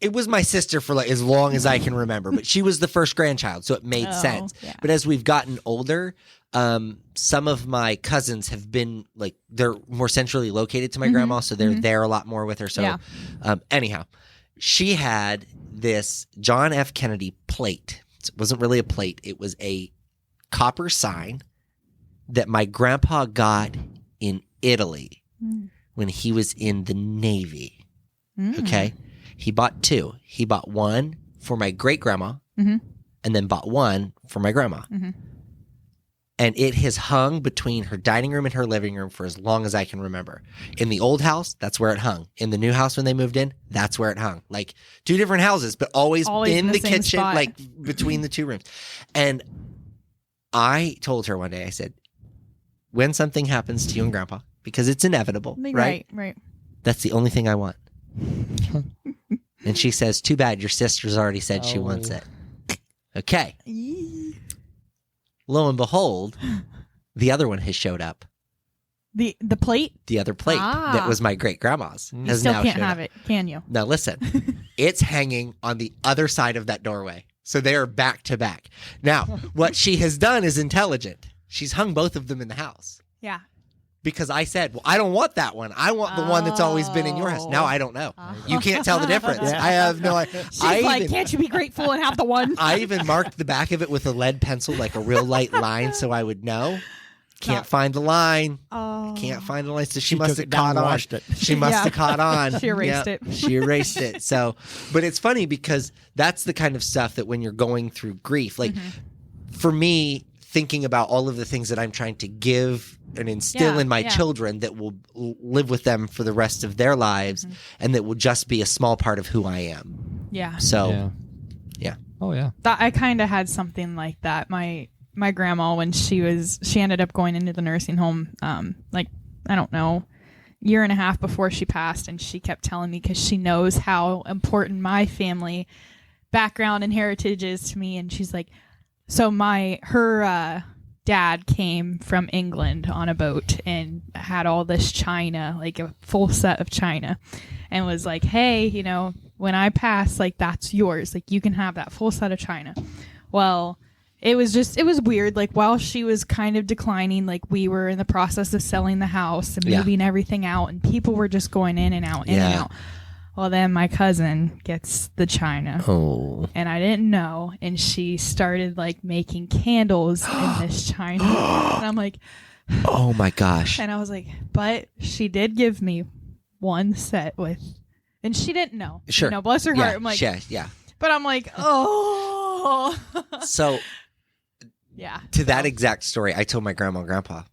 It was my sister for as long as I can remember, but she was the first grandchild, so it made sense. Yeah. But as we've gotten older, some of my cousins have been they're more centrally located to my grandma, so they're there a lot more with her. So, anyhow, she had this John F. Kennedy plate. It wasn't really a plate; it was a copper sign that my grandpa got in Italy when he was in the Navy. Okay. He bought two. He bought one for my great grandma and then bought one for my grandma. And it has hung between her dining room and her living room for as long as I can remember. In the old house, that's where it hung. In the new house when they moved in, that's where it hung. Two different houses, but always in the same kitchen, spot. between the two rooms. And I told her one day, I said, when something happens to you and grandpa, because it's inevitable, right? Right. That's the only thing I want. And she says, too bad, your sister's already said she wants it. Okay. Lo and behold, the other one has showed up. The plate? The other plate that was my great grandma's You has still now can't showed have up. it, can you? Now listen, it's hanging on the other side of that doorway. So they are back to back. Now, what she has done is intelligent. She's hung both of them in the house. Yeah. because I said, well, I don't want that one. I want the one that's always been in your house. Now I don't know. You can't tell the difference. Yeah. I have no idea. She's like, can't you be grateful and have the one? I even marked the back of it with a lead pencil, like a real light line, so I would know. Can't find the line. Oh. Can't find the line. So she She must took have it down caught and on. washed it. She must Yeah. have caught on. She erased Yep. it. She erased it. So, but it's funny because that's the kind of stuff that when you're going through grief, like for me, thinking about all of the things that I'm trying to give and instill Yeah, in my yeah. children that will live with them for the rest of their lives and that will just be a small part of who I am. Yeah. So, Yeah. Oh yeah. I kind of had something like that. My grandma, when she ended up going into the nursing home, like, I don't know, year and a half before she passed, and she kept telling me, because she knows how important my family background and heritage is to me, and she's like, so her dad came from England on a boat and had all this china, like a full set of china, and was like, hey, you know, when I pass, like, that's yours, like, you can have that full set of china. Well, it was weird. Like, while she was kind of declining, like, we were in the process of selling the house and moving everything out, and people were just going in and out, in and out. Well, then my cousin gets the china. oh, And I didn't know. And she started, like, making candles in this china. And I'm like, oh my gosh. and I was like, but she did give me one set with, and she didn't know. Sure. You know, bless her heart. Yeah, I'm like, yeah. but I'm like, oh. So, Yeah. to that exact story, I told my grandma and grandpa,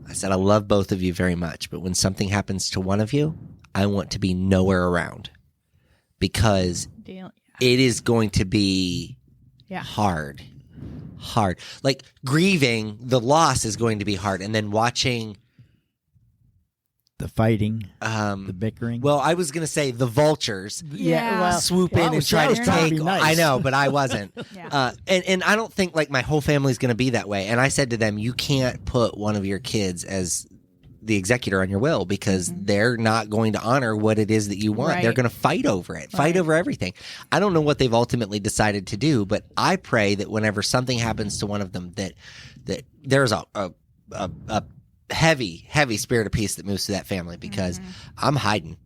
I said, I love both of you very much, but when something happens to one of you, I want to be nowhere around because it is going to be hard. Like grieving the loss is going to be hard. And then watching The fighting, the bickering. well, I was going to say the vultures Yeah. swoop in and try to take. I know, but I wasn't. Yeah. And I don't think like my whole family's going to be that way. And I said to them, you can't put one of your kids as the executor on your will because they're not going to honor what it is that you want. Right. They're going to fight over it, fight over everything. I don't know what they've ultimately decided to do, but I pray that whenever something happens to one of them, that there's a heavy spirit of peace that moves through that family because I'm hiding.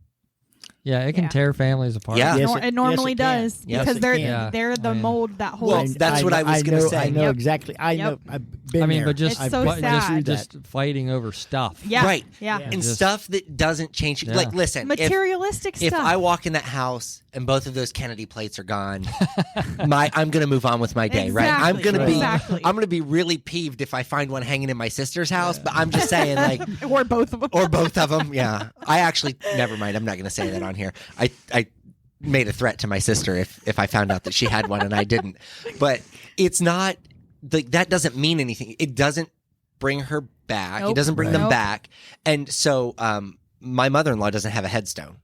Yeah, it can Yeah. tear families apart. Yeah. Yes, It normally yes, it can. does Yes, because it they're can. they're the I mean- mold that holds. Well, that's what I was going to say. I know Yep. exactly. I know. Yep. I've been I mean, there. but just It's so but sad. just fighting over stuff. Yeah. Right. Yeah. Yeah. And Just- stuff that doesn't change. Yeah. Like, listen, Materialistic if stuff. I walk in that house and both of those Kennedy plates are gone, I'm going to move on with my day, right? I'm Exactly. going to be Exactly. I'm going to be really peeved if I find one hanging in my sister's house, but I'm just saying like or both of them. or both of them, yeah. I actually never mind. I'm not going to say that on here. I made a threat to my sister if I found out that she had one and I didn't. But it's not like that doesn't mean anything. It doesn't bring her back. Nope. It doesn't bring them Nope. back. And so my mother-in-law doesn't have a headstone.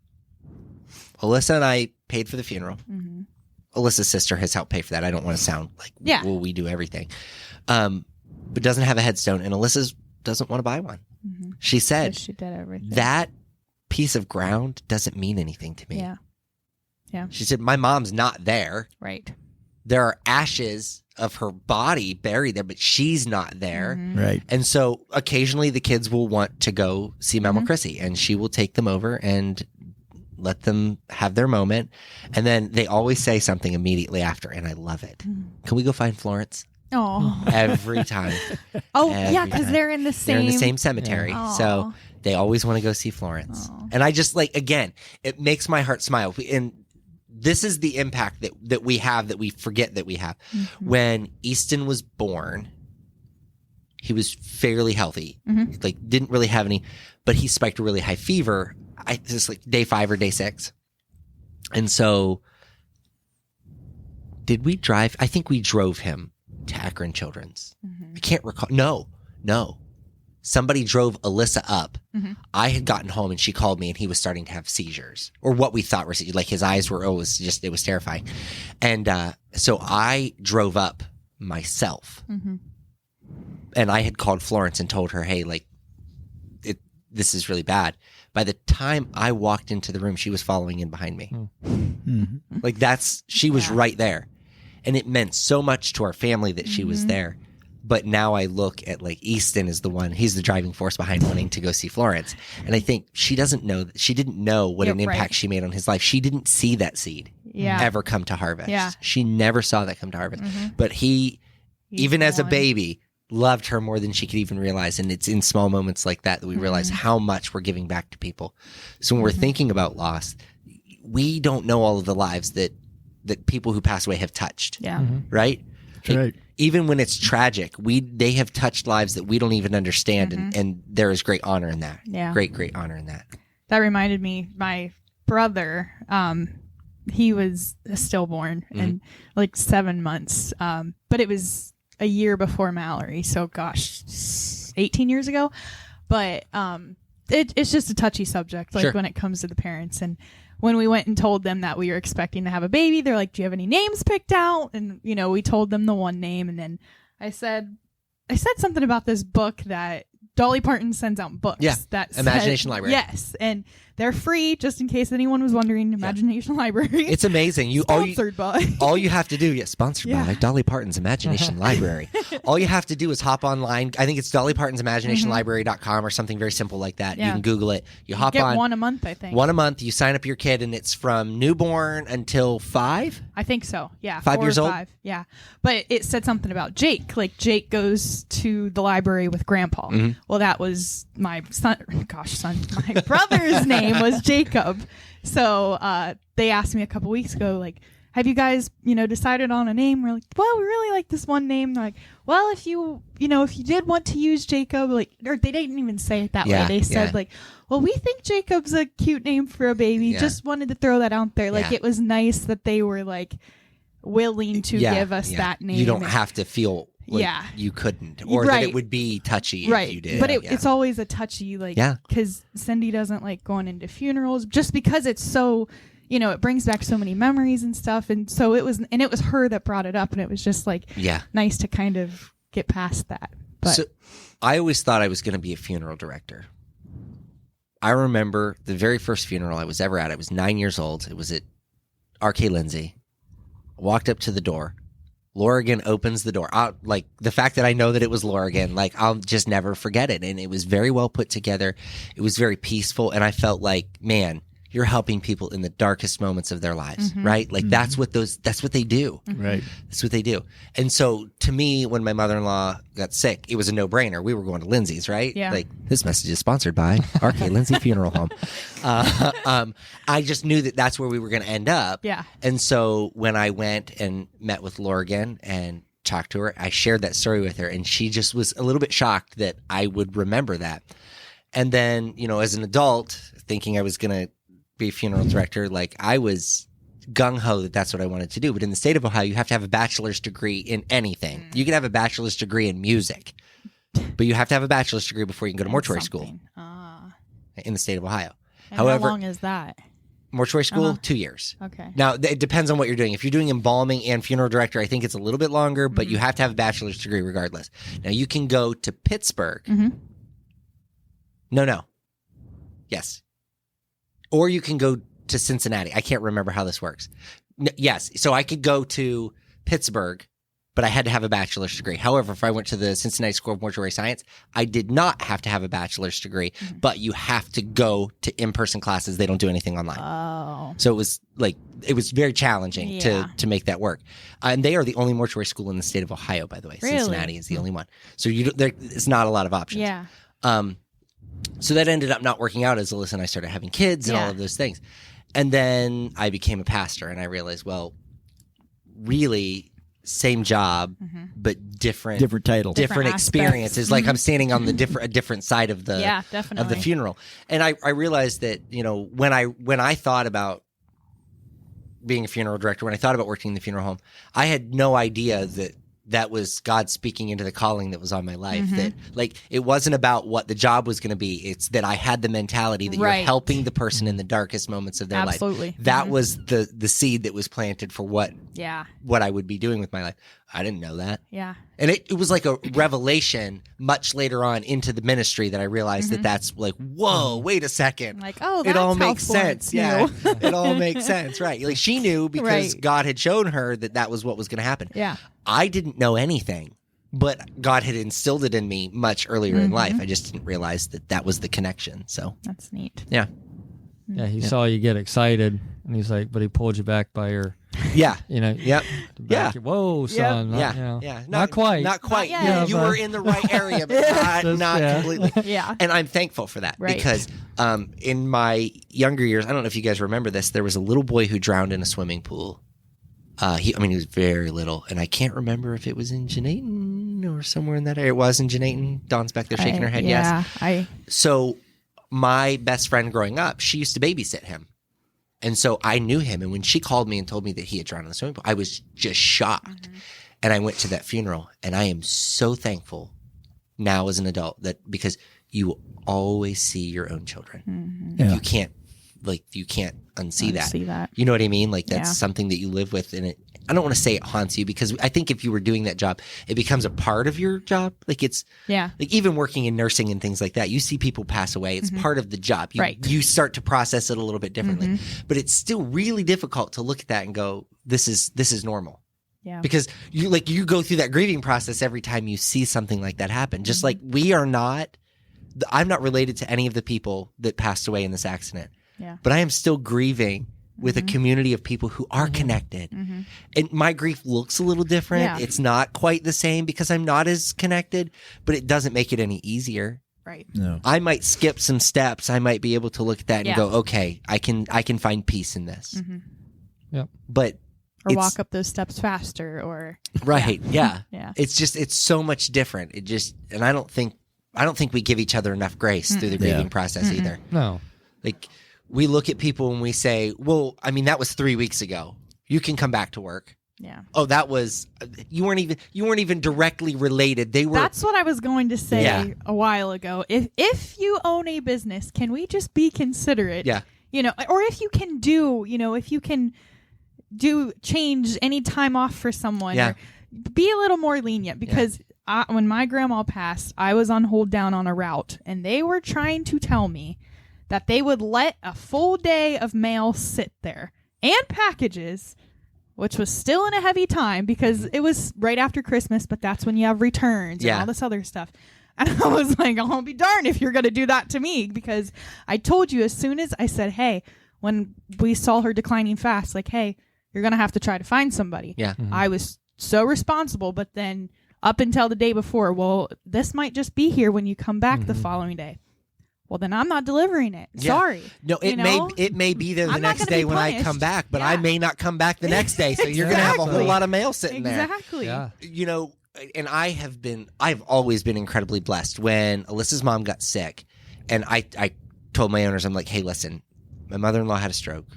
Alyssa and I paid for the funeral. Mm-hmm. Alyssa's sister has helped pay for that. I don't want to sound like, Yeah. well, we do everything. But doesn't have a headstone. And Alyssa's doesn't want to buy one. Mm-hmm. She said, She did everything. that piece of ground doesn't mean anything to me. Yeah. Yeah. She said, my mom's not there. Right. There are ashes of her body buried there, but she's not there. Mm-hmm. Right. And so occasionally the kids will want to go see Mama Mm-hmm. Chrissy, and she will take them over and let them have their moment. And then they always say something immediately after, and I love it. Can we go find Florence? Oh. Every time. Oh, Every yeah, because time. they're in the same. They're in the same cemetery. Yeah. So Aw. they always want to go see Florence. Aw. And I just like, again, it makes my heart smile. And this is the impact that we have that we forget that we have. Mm-hmm. When Easton was born, he was fairly healthy, Mm-hmm. like didn't really have any, but he spiked a really high fever. Just like day 5 or day 6. And so did we drive? I think we drove him to Akron Children's. Mm-hmm. I can't recall. No. Somebody drove Alyssa up. Mm-hmm. I had gotten home and she called me and he was starting to have seizures, or what we thought were seizures. Like his eyes were, it was terrifying. And so I drove up myself. Mm-hmm. And I had called Florence and told her, hey, like, this is really bad. By the time I walked into the room, she was following in behind me. Mm-hmm. Like she was right there. And it meant so much to our family that she was there. But now I look at like Easton is the one, he's the driving force behind wanting to go see Florence. And I think she didn't know what an impact she made on his life. She didn't see that seed ever come to harvest. Yeah. She never saw that come to harvest. But he even as a baby, loved her more than she could even realize. And it's in small moments like that we realize how much we're giving back to people. So when we're thinking about loss, we don't know all of the lives that people who pass away have touched. Yeah. Right? Right. Even when it's tragic, they have touched lives that we don't even understand, and there is great honor in that. Yeah. Great honor in that. That reminded me, my brother, he was a stillborn and like 7 months, but it was a year before Mallory, so gosh, 18 years ago. But it's just a touchy subject, like when it comes to the parents. And when we went and told them that we were expecting to have a baby, they're like, do you have any names picked out? And, we told them the one name. And then I said something about this book that Dolly Parton sends out books. Yeah. That Imagination Library. Yes. And they're free, just in case anyone was wondering. Imagination Library. It's amazing. Sponsored by. All you have to do, sponsored by Dolly Parton's Imagination Library. All you have to do is hop online. I think it's Dolly Parton's imaginationlibrary.com or something very simple like that. Yeah. You can Google it. You hop get on. one a month, I think. One a month. You sign up your kid, and it's from newborn until 5? I think so. Yeah. 5 years old? 5. Yeah. But it said something about Jake. Like, Jake goes to the library with Grandpa. Well, that was my son. My brother's name was Jacob. So they asked me a couple weeks ago, like, have you guys, decided on a name? We're like, well, we really like this one name. They're like, well, if you did want to use Jacob, or they didn't even say it that way. They said like, well, we think Jacob's a cute name for a baby. Yeah. Just wanted to throw that out there. Like, it was nice that they were like willing to give us that name. You don't have to feel like you couldn't, or that it would be touchy if you did. But it's always a touchy, because Cindy doesn't like going into funerals just because it's so, it brings back so many memories and stuff. And so it was her that brought it up, and it was just like nice to kind of get past that. But so I always thought I was going to be a funeral director. I remember the very first funeral I was ever at. I was 9 years old. It was at R.K. Lindsay. I walked up to the door. Lorigan opens the door. Like, the fact that I know that it was Lorigan, like, I'll just never forget it. And it was very well put together. It was very peaceful. And I felt like, man, you're helping people in the darkest moments of their lives, right? Like, that's what they do. Right. That's what they do. And so to me, when my mother-in-law got sick, it was a no-brainer. We were going to Lindsay's, right? Yeah. Like, this message is sponsored by RK Lindsay Funeral Home. I just knew that that's where we were going to end up. Yeah. And so when I went and met with Lorigan and talked to her, I shared that story with her, and she just was a little bit shocked that I would remember that. And then, as an adult, thinking I was going to be a funeral director, like, I was gung-ho that that's what I wanted to do. But in the state of Ohio, you have to have a bachelor's degree in anything. You can have a bachelor's degree in music, but you have to have a bachelor's degree before you can go to mortuary school in the state of Ohio. And However, how long is that? Mortuary school, 2 years. Okay. Now, it depends on what you're doing. If you're doing embalming and funeral director, I think it's a little bit longer, but you have to have a bachelor's degree regardless. Now, you can go to Pittsburgh. No. Yes. Or you can go to Cincinnati. I can't remember how this works. Yes. So I could go to Pittsburgh, but I had to have a bachelor's degree. However, if I went to the Cincinnati School of Mortuary Science, I did not have to have a bachelor's degree, but you have to go to in-person classes. They don't do anything online. Oh. So it was very challenging to make that work. And they are the only mortuary school in the state of Ohio, by the way. Really? Cincinnati is the only one. So it's not a lot of options. Yeah. So that ended up not working out as Alyssa and I started having kids and all of those things. And then I became a pastor, and I realized, well, really same job, but different title, different experiences. Like, I'm standing on a different side of the definitely. of the funeral. And I realized that, when I thought about being a funeral director, when I thought about working in the funeral home, I had no idea that was God speaking into the calling that was on my life. That, like, it wasn't about what the job was going to be. It's that I had the mentality that you're helping the person in the darkest moments of their life. Absolutely. That was the seed that was planted for what I would be doing with my life. I didn't know that. Yeah. And it was like a revelation much later on into the ministry that I realized that that's like, whoa, wait a second. Like, oh, that's it all how makes sense. Florence knew. Yeah. It all makes sense. Right. Like, she knew because God had shown her that was what was going to happen. Yeah. I didn't know anything, but God had instilled it in me much earlier in life. I just didn't realize that was the connection. So that's neat. Yeah. Yeah, he saw you get excited, and he's like, but he pulled you back by your, Yeah. Yep. Yeah. Whoa, son. Yeah. Not quite. Not quite. Not yet. You were in the right area, but not completely. Yeah. And I'm thankful for that Right. because in my younger years, I don't know if you guys remember this, there was a little boy who drowned in a swimming pool. He was very little, and I can't remember if it was in Janaton or somewhere in that area. It was in Janaton. Dawn's back there shaking her head. Yes. So my best friend growing up, she used to babysit him. And so I knew him. And when she called me and told me that he had drowned in the swimming pool, I was just shocked. And I went to that funeral. And I am so thankful now as an adult because you always see your own children. You can't unsee that. You know what I mean? Like that's something that you live with. And I don't want to say it haunts you because I think if you were doing that job, it becomes a part of your job. Like it's like even working in nursing and things like that, you see people pass away. It's part of the job. You start to process it a little bit differently, but it's still really difficult to look at that and go, this is normal. Yeah. Because you go through that grieving process every time you see something like that happen. Just like I'm not related to any of the people that passed away in this accident. Yeah. But I am still grieving with a community of people who are connected. And my grief looks a little different. Yeah. It's not quite the same because I'm not as connected, but it doesn't make it any easier. Right. No. I might skip some steps. I might be able to look at that and go, okay, I can find peace in this. Yep. But or walk up those steps faster or right. Yeah. Yeah. It's so much different. And I don't think we give each other enough grace through the grieving process either. No. Like we look at people and we say, well, I mean, that was 3 weeks ago. You can come back to work. Yeah. Oh, that was you weren't even directly related. They were. That's what I was going to say a while ago. If you own a business, can we just be considerate? Yeah. Or if you can change any time off for someone, or be a little more lenient because when my grandma passed, I was on hold down on a route and they were trying to tell me that they would let a full day of mail sit there and packages, which was still in a heavy time because it was right after Christmas, but that's when you have returns and all this other stuff. And I was like, I'll be darned if you're going to do that to me, because I told you as soon as I said, hey, when we saw her declining fast, like, hey, you're going to have to try to find somebody. Yeah. I was so responsible, but then up until the day before, well, this might just be here when you come back the following day. Well, then I'm not delivering it. Yeah. Sorry. No, it may be there the I'm not next gonna day be when I punished. come back, but I may not come back the next day. So you're going to have a whole lot of mail sitting there. Exactly. Yeah. And I've always been incredibly blessed. When Alyssa's mom got sick, and I told my owners, I'm like, hey, listen, my mother-in-law had a stroke.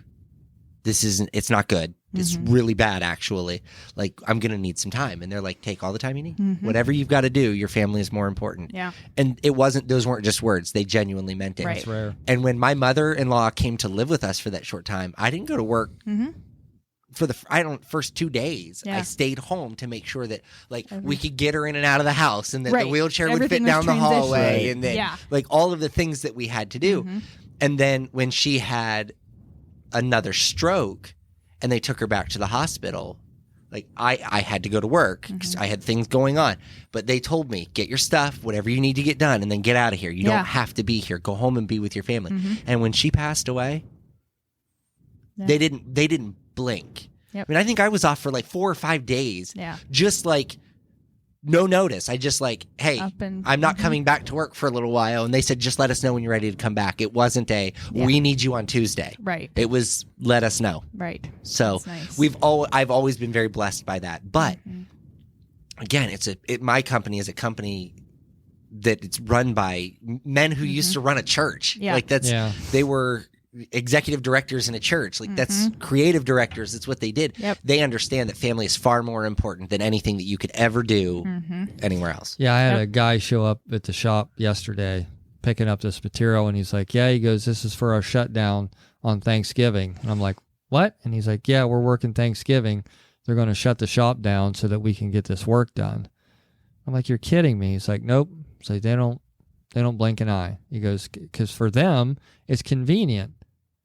It's not good. It's really bad, actually. Like, I'm going to need some time. And they're like, take all the time you need. Whatever you've got to do, your family is more important. Yeah. And those weren't just words. They genuinely meant it. Right. That's rare. And when my mother-in-law came to live with us for that short time, I didn't go to work for the first 2 days. Yeah. I stayed home to make sure that we could get her in and out of the house, and that the wheelchair Everything would fit was down the hallway, transitioned. and then all of the things that we had to do. And then when she had another stroke and they took her back to the hospital, I had to go to work because I had things going on. But they told me, get your stuff, whatever you need to get done, and then get out of here. You don't have to be here. Go home and be with your family. And when she passed away, they didn't blink. Yep. I mean, I think I was off for 4 or 5 days. Yeah. Just no notice. I just hey, I'm not coming back to work for a little while. And they said, just let us know when you're ready to come back. It wasn't we need you on Tuesday. Right. It was, let us know. Right. So nice. I've always been very blessed by that. But again, my company is a company that it's run by men who used to run a church. Yeah. They were executive directors in a church. That's creative directors. That's what they did. Yep. They understand that family is far more important than anything that you could ever do anywhere else. Yeah, I had a guy show up at the shop yesterday picking up this material, and he's like, he goes, this is for our shutdown on Thanksgiving. And I'm like, what? And he's like, yeah, we're working Thanksgiving. They're going to shut the shop down so that we can get this work done. I'm like, you're kidding me. He's like, nope. It's like, they don't blink an eye. He goes, because for them, it's convenient.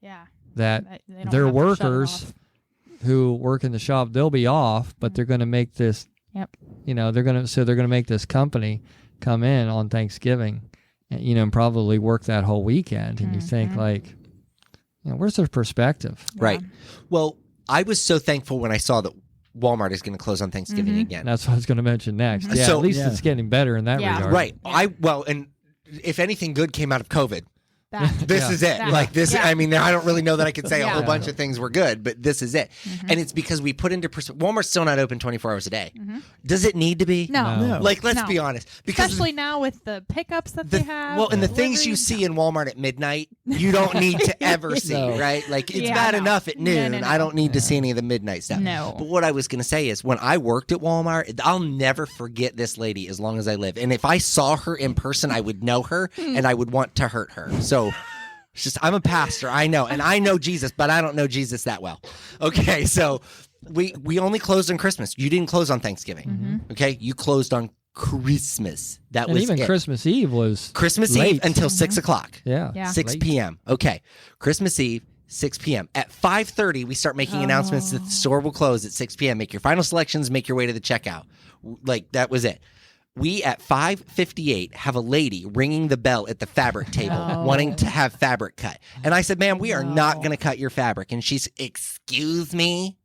Yeah. That they don't their have to shut it workers off. who work in the shop, they'll be off, but they're going to make this they're gonna make this company come in on Thanksgiving, and probably work that whole weekend. And you think like, where's their perspective? Right. Well, I was so thankful when I saw that Walmart is going to close on Thanksgiving again. That's what I was going to mention next. Yeah, So- at least it's getting better in that regard. Right. And if anything good came out of COVID, That. this is it. That. Like this, Yeah. I mean, I don't really know that I could say a Yeah. whole bunch of things were good, but this is it. And it's because we put into perspective, Walmart's still not open 24 hours a day. Does it need to be? No. Like, let's No. be honest. Because Especially now with the pickups that they have. well, and the delivery. things you see in Walmart at midnight, you don't need to ever see, No. right? Like, it's Yeah, bad no. enough at No, noon. no, no. I don't need to see any of the midnight stuff. No. But what I was going to say is when I worked at Walmart, I'll never forget this lady as long as I live. And if I saw her in person, I would know her and I would want to hurt her. So it's just, I'm a pastor, I know, and I know Jesus, but I don't know Jesus that well. Okay, so we only closed on Christmas. You didn't close on Thanksgiving. Okay, you closed on Christmas. That And was even it. Christmas Eve was Christmas late. Eve until 6 o'clock. Yeah. 6 p.m. Okay. Christmas Eve, 6 p.m. At 5:30, we start making announcements that the store will close at 6 p.m. Make your final selections, make your way to the checkout. Like, that was it. We, at 5:58, have a lady ringing the bell at the fabric table wanting to have fabric cut. And I said, ma'am, we are not going to cut your fabric. And she's, excuse me?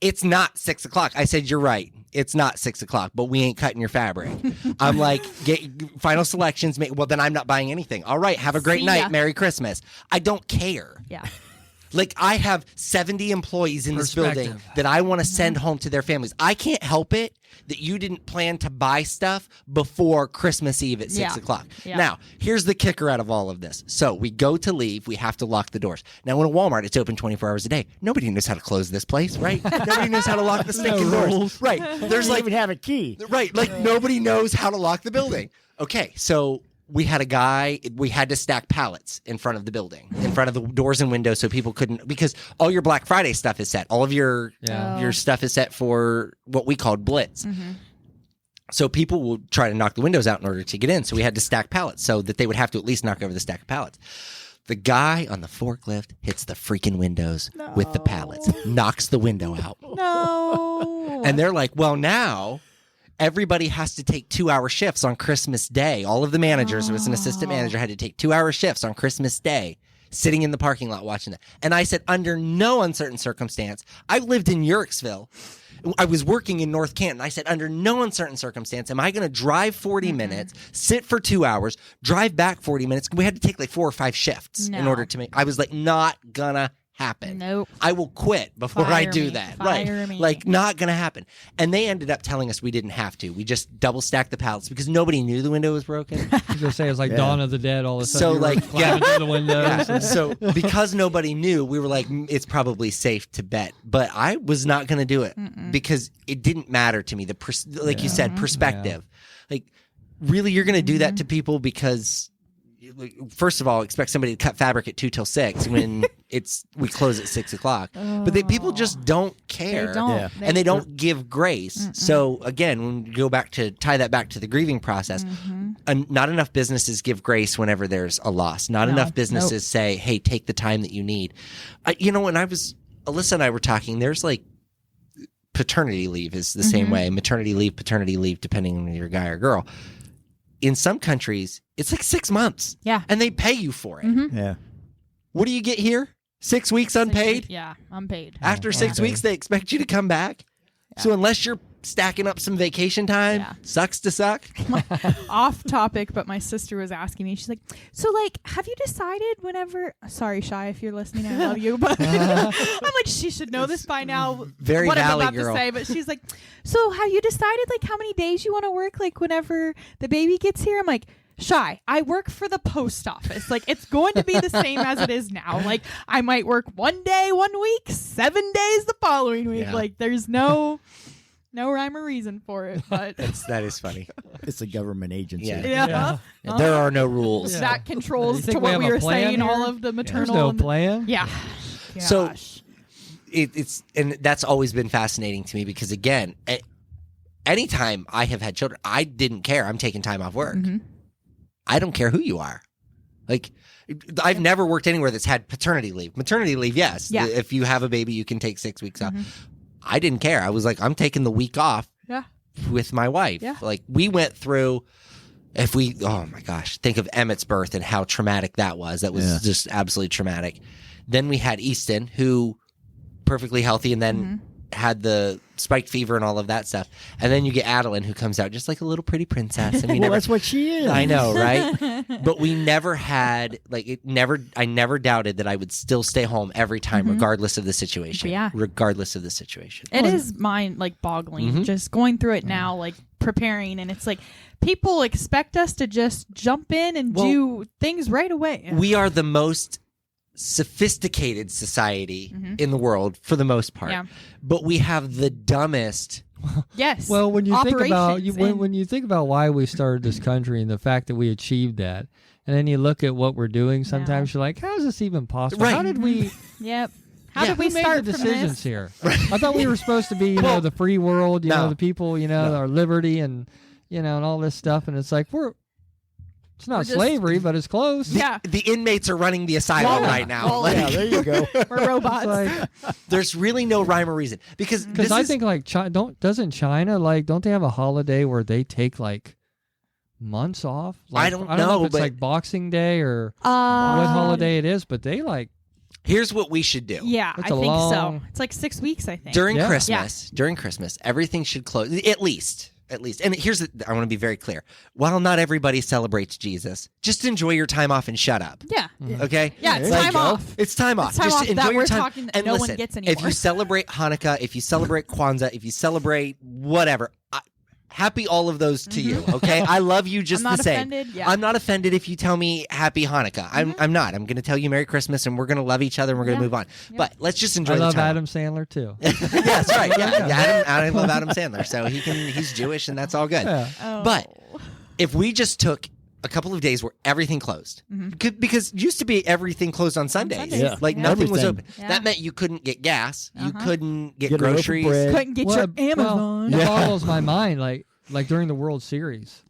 It's not 6 o'clock. I said, you're right. It's not 6 o'clock, but we ain't cutting your fabric. I'm like, get final selections. Well, then I'm not buying anything. All right. Have a great See night. ya. Merry Christmas. I don't care. Yeah. Like, I have 70 employees in this building Perspective. that I want to send home to their families. I can't help it that you didn't plan to buy stuff before Christmas Eve at 6 Yeah. o'clock. Yeah. Now, here's the kicker out of all of this. So we go to leave. We have to lock the doors. Now, in a Walmart, it's open 24 hours a day. Nobody knows how to close this place, right? Nobody knows how to lock the stinking doors. Right. There's You like even have a key. Right, like nobody knows how to lock the building. Okay, so we had a guy, we had to stack pallets in front of the building, in front of the doors and windows so people couldn't, because all your Black Friday stuff is set. All of your stuff is set for what we called Blitz. So people will try to knock the windows out in order to get in. So we had to stack pallets so that they would have to at least knock over the stack of pallets. The guy on the forklift hits the freaking windows with the pallets, knocks the window out. No. And they're like, well, now everybody has to take 2-hour shifts on Christmas Day. All of the managers, it was an assistant manager, had to take 2-hour shifts on Christmas Day, sitting in the parking lot watching that. And I said, under no uncertain circumstance, I lived in Yurksville. I was working in North Canton. I said, under no uncertain circumstance, am I going to drive 40 minutes, sit for 2 hours, drive back 40 minutes? We had to take like 4 or 5 shifts in No. order to make. I was like, not gonna happen. Nope. I will quit before I Fire do me. that. Fire Right. me. Like, not gonna happen. And they ended up telling us we didn't have to. We just double stacked the pallets because nobody knew the window was broken. I was gonna say it's like Dawn of the Dead. All of a So, sudden, you were like, climbing through the windows. Yeah. So because nobody knew, we were like, it's probably safe to bet. But I was not going to do it because it didn't matter to me. Like you said, perspective. Like, really, you're going to do that to people because, first of all, expect somebody to cut fabric at 2 till 6 when we close at 6 o'clock. But people just don't care. They don't. Yeah. And they don't give grace. So again, when you go back to tie that back to the grieving process, not enough businesses give grace whenever there's a loss. Not enough businesses say, "Hey, take the time that you need." When Alyssa and I were talking, there's like paternity leave is the same way. Maternity leave, paternity leave, depending on your guy or girl. In some countries, it's like 6 months. Yeah. And they pay you for it. Yeah. What do you get here? 6 weeks unpaid? Yeah, unpaid. After 6 weeks, they expect you to come back. So unless you're stacking up some vacation time, sucks to suck. Off topic, but my sister was asking me. She's like, "So, like, have you decided whenever?" Sorry, Shy, if you're listening, I love you, but I'm like, she should know this by now. Very what Valley I'm about girl. to say, but she's like, "So, have you decided like how many days you want to work? Like, whenever the baby gets here?" I'm like, Shy, I work for the post office. Like, it's going to be the same as it is now. Like, I might work 1 day, 1 week, 7 days the following week. Yeah. Like, there's no rhyme or reason for it. But That is funny. It's a government agency. yeah. There are no rules. Yeah. That controls You to think we what have we a were plan saying, all here? of the There's maternal. no and plan. Yeah. So- Gosh. And that's always been fascinating to me because, again, anytime I have had children, I didn't care. I'm taking time off work. I don't care who you are. Like, I've never worked anywhere that's had paternity leave. Maternity leave, yes. Yeah. If you have a baby, you can take 6 weeks off. I didn't care. I was like, I'm taking the week off. Yeah. with my wife. Yeah. Like we went through. Oh my gosh, think of Emmett's birth and how traumatic that was. That was just absolutely traumatic. Then we had Easton, who perfectly healthy, and then had the spiked fever and all of that stuff. And then you get Adeline, who comes out just like a little pretty princess. And that's what she is. I know, right? But we never had I never doubted that I would still stay home every time, regardless of the situation. Yeah. Regardless of the situation. It is mind boggling just going through it now, like preparing, and it's like people expect us to just jump in and do things right away. We are the most sophisticated society in the world for the most part, but we have the dumbest. Yes. Well, when you think about operations when you think about why we started this country and the fact that we achieved that, and then you look at what we're doing, sometimes you're like, how is this even possible? Right. How did we? Yep. How did we Who made start the from decisions this? here? I thought we were supposed to be, the free world, the people, our liberty and and all this stuff, and it's like it's not slavery, but it's close. The inmates are running the asylum right now. Yeah, there you go. We're robots. There's really no rhyme or reason because I think like doesn't China don't they have a holiday where they take like months off? Like, I don't know know, if it's but like Boxing Day or what holiday it is, but they here's what we should do. Yeah, It's I a think long- so. It's like 6 weeks, I think. During Yeah. Christmas, everything should close at least. And here's I want to be very clear. While not everybody celebrates Jesus, just enjoy your time off and shut up. Yeah. Okay? Yeah, it's There you time go. off. It's time off. It's time Just off enjoy that your we're time. talking that and no one listen, gets if anymore. you celebrate Hanukkah, if you celebrate Kwanzaa, if you celebrate whatever, happy all of those to you, okay? I love you just I'm not the same. offended, yeah. I'm not offended if you tell me Happy Hanukkah. I'm not. I'm going to tell you Merry Christmas, and we're going to love each other, and we're going to move on. But let's just enjoy I the love time. Adam Sandler too. Yeah, that's right. Yeah, I love Adam Sandler, so he's Jewish, and that's all good. Yeah. Oh. But if we just took a couple of days where everything closed, because it used to be everything closed on Sundays. Sundays. Yeah. Like Yeah. nothing was Everything. open. Yeah. That meant you couldn't get gas, you couldn't get Get a loaf of groceries. bread. Couldn't get your Amazon. It boggles my mind. Like during the World Series,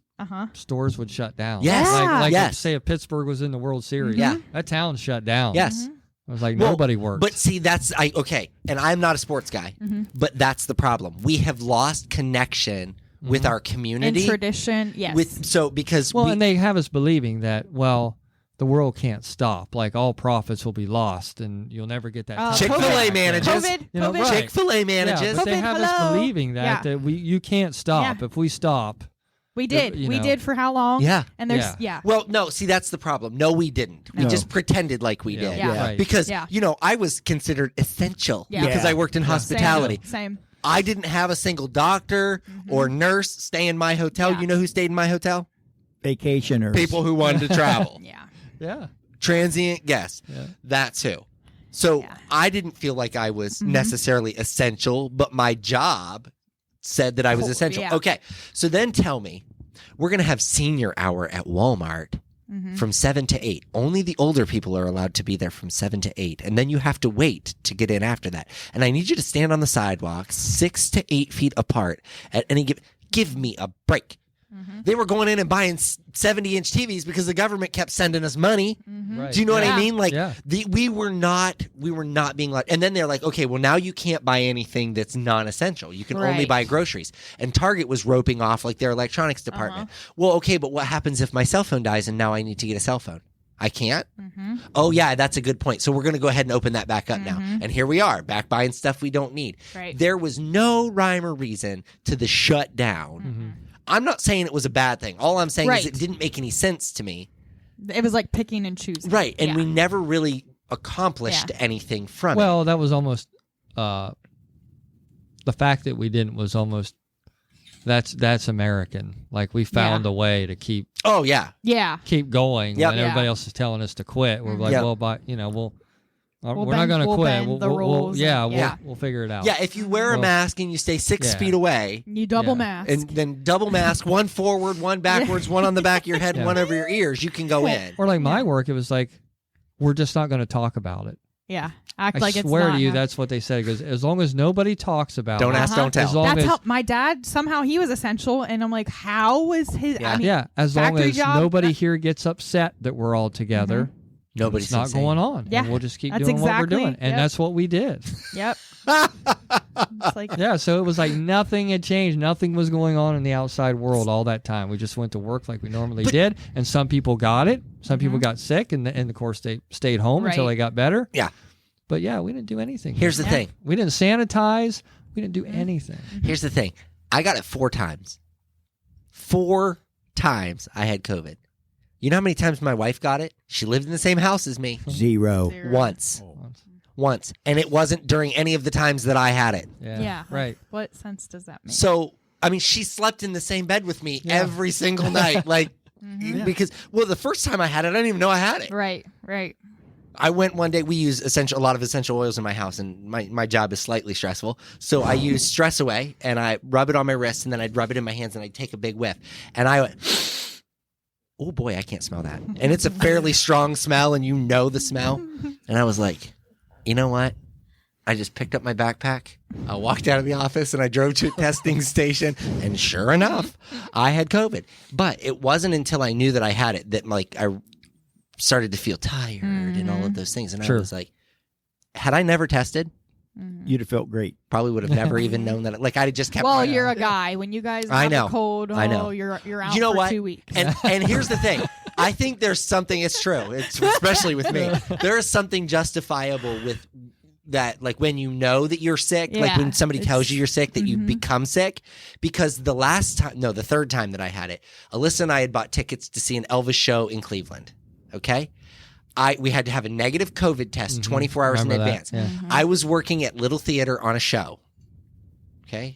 stores would shut down. Yes. Like Yes. say if Pittsburgh was in the World Series, Yeah. that town shut down. Yes. It was like Well, nobody worked. But see, okay, and I'm not a sports guy, but that's the problem. We have lost connection with our And community. tradition, yes. Because and they have us believing that the world can't stop. Like all profits will be lost, and you'll never get that. Chick-fil-A COVID. manages. COVID. You know, COVID. right. Chick-fil-A Yeah, manages. but they COVID, have hello. us believing that Yeah. you can't stop. Yeah. If we stop, We did. you We know. did for how long? Yeah. And there's, Well, no, see, that's the problem. No, we didn't. We No. just pretended like we did. Yeah. Right. Because, Yeah. I was considered essential Yeah. because I worked in hospitality. Same. I didn't have a single doctor or nurse stay in my hotel. Yeah. You know who stayed in my hotel? Vacationers. People who wanted to travel. Yeah. yeah, Transient guests. Yeah. That's who. So Yeah. I didn't feel like I was necessarily essential, but my job said that I was Cool. essential. Yeah. Okay. So then tell me, we're going to have senior hour at Walmart from 7 to 8. Only the older people are allowed to be there from 7 to 8. And then you have to wait to get in after that. And I need you to stand on the sidewalk 6 to 8 feet apart at any given. Give me a break. They were going in and buying 70-inch TVs because the government kept sending us money. right. Do you know what I Yeah. mean? Like Yeah. we were not being like, and then they're like, okay, well now you can't buy anything that's non-essential. You can only Right. buy groceries. And Target was roping off like their electronics department. Well, okay, but what happens if my cell phone dies and now I need to get a cell phone? I can't? Oh yeah, that's a good point. So we're going to go ahead and open that back up now. And here we are, back buying stuff we don't need. Right. There was no rhyme or reason to the shutdown. I'm not saying it was a bad thing. All I'm saying is Right. it didn't make any sense to me. It was like picking and choosing. Right, and Yeah. we never really accomplished Yeah. anything from it. Well, that was almost the fact that we didn't was almost that's American. Like we found Yeah. a way to keep Oh yeah, Yeah. going Yep. when Yeah. everybody else is telling us to quit. We're like, Yep. well, but We'll we're not bend- going to we'll quit. bend the rules and- yeah. We'll figure it out. yeah. If you wear a Well, mask and you stay 6 yeah. feet away, You double Yeah. mask. and then double mask, one forward, one backwards, one on the back of your head, and Yeah. one over your ears, you can go in. Or like my work, it was like, we're just not going to talk about it. yeah. Act I like it's swear not to you, happening. that's what they said. Because as long as nobody talks about Don't it, ask, don't as tell. long That's as how my dad somehow he was essential, and I'm like, how was his? Yeah. I mean, yeah, as long factory as job, nobody here gets upset that we're all together, Nobody's it's not insane. going on. Yeah. And we'll just keep That's doing what we're exactly- doing, and yep. that's what we did. Yep. It's like, Yeah, so it was like nothing had changed. Nothing was going on in the outside world all that time. We just went to work like we normally did, and some people got it. Some people got sick, and of course they stayed home until Right. they got better. Yeah. But yeah, we didn't do anything. Here's the thing. We didn't sanitize. We didn't do anything. Here's the thing. I got it 4 times. 4 times I had COVID. You know how many times my wife got it? She lived in the same house as me. 0. Zero. Once. And it wasn't during any of the times that I had it. yeah. Right. What sense does that make? So, I mean, she slept in the same bed with me every single night. Like, because, well, the first time I had it, I didn't even know I had it. Right. I went one day, we use a lot of essential oils in my house, and my job is slightly stressful. So I use Stress Away, and I rub it on my wrist, and then I'd rub it in my hands, and I'd take a big whiff. And I went, oh boy, I can't smell that. And it's a fairly strong smell, and you know the smell. And I was like, you know what? I just picked up my backpack. I walked out of the office and I drove to a testing station. And sure enough, I had COVID. But it wasn't until I knew that I had it that like I started to feel tired and all of those things. And I was like, had I never tested, You'd have felt great. probably would have never even known that. Like I'd have just kept. Well, my- you're a guy. When you guys I have know. a cold, I know. you're out You know for what? 2 weeks. And here's the thing. I think there's something. It's true. It's especially with me. There is something justifiable with that. Like when you know that you're sick. Like Yeah, when somebody tells it's- you you're sick, that you become sick. Because the third time that I had it, Alyssa and I had bought tickets to see an Elvis show in Cleveland. Okay. We had to have a negative COVID test 24 hours Remember in that, advance. yeah. I was working at Little Theater on a show. Okay.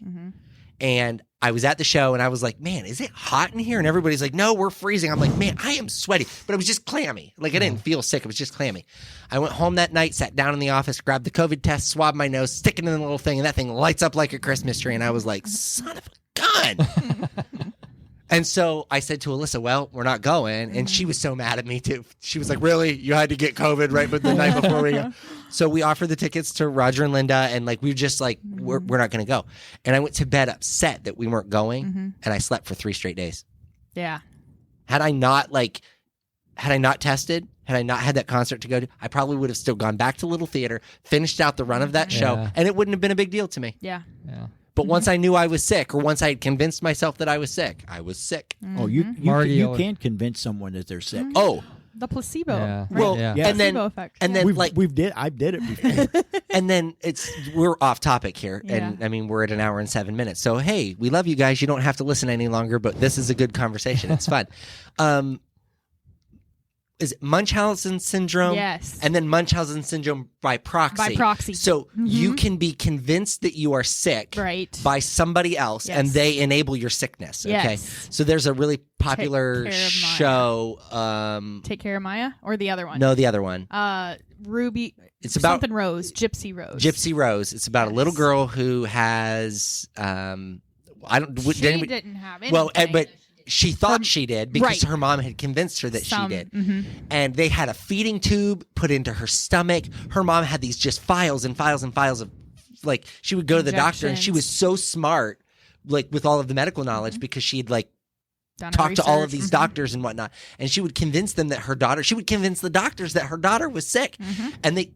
And I was at the show and I was like, man, is it hot in here? And everybody's like, no, we're freezing. I'm like, man, I am sweaty. But it was just clammy. Like I didn't feel sick. It was just clammy. I went home that night, sat down in the office, grabbed the COVID test, swabbed my nose, stick it in the little thing, and that thing lights up like a Christmas tree. And I was like, son of a gun. And so I said to Alyssa, well, we're not going. And she was so mad at me too. She was like, really? You had to get COVID right the night before we go? So we offered the tickets to Roger and Linda. And like, we were just like, we're not going to go. And I went to bed upset that we weren't going. And I slept for 3 straight days. Yeah. Had I not tested, had I not had that concert to go to, I probably would have still gone back to Little Theater, finished out the run of that show. Yeah. And it wouldn't have been a big deal to me. Yeah. Yeah. But once I knew I was sick, or once I had convinced myself that I was sick, I was sick. Oh, you Mario- can convince someone that they're sick. Oh, The placebo. Yeah. Right? well, Yeah. and then Placebo effect. and Yeah. then I did it before. and then we're off topic here, and Yeah. I mean we're at 1 hour and 7 minutes. So hey, we love you guys. You don't have to listen any longer, but this is a good conversation. It's fun. Is it Munchausen syndrome? Yes. And then Munchausen syndrome by proxy. By proxy. So you can be convinced that you are sick Right. by somebody else, Yes. and they enable your sickness. Okay. Yes. So there's a really popular Care of Maya. show. Take Care of Maya or the other one? No, the other one. Ruby. It's about something Rose. Gypsy Rose. Gypsy Rose. It's about a little girl who has I don't. Did She anybody, didn't have anything. well, but she thought she did because Right. her mom had convinced her that she did. Mm-hmm. And they had a feeding tube put into her stomach. Her mom had these just files and files and files of, like, she would go to the doctor, and she was so smart, like, with all of the medical knowledge because she'd like Done talk to all of research. these doctors and whatnot, and she would convince them that she would convince the doctors that her daughter was sick, and the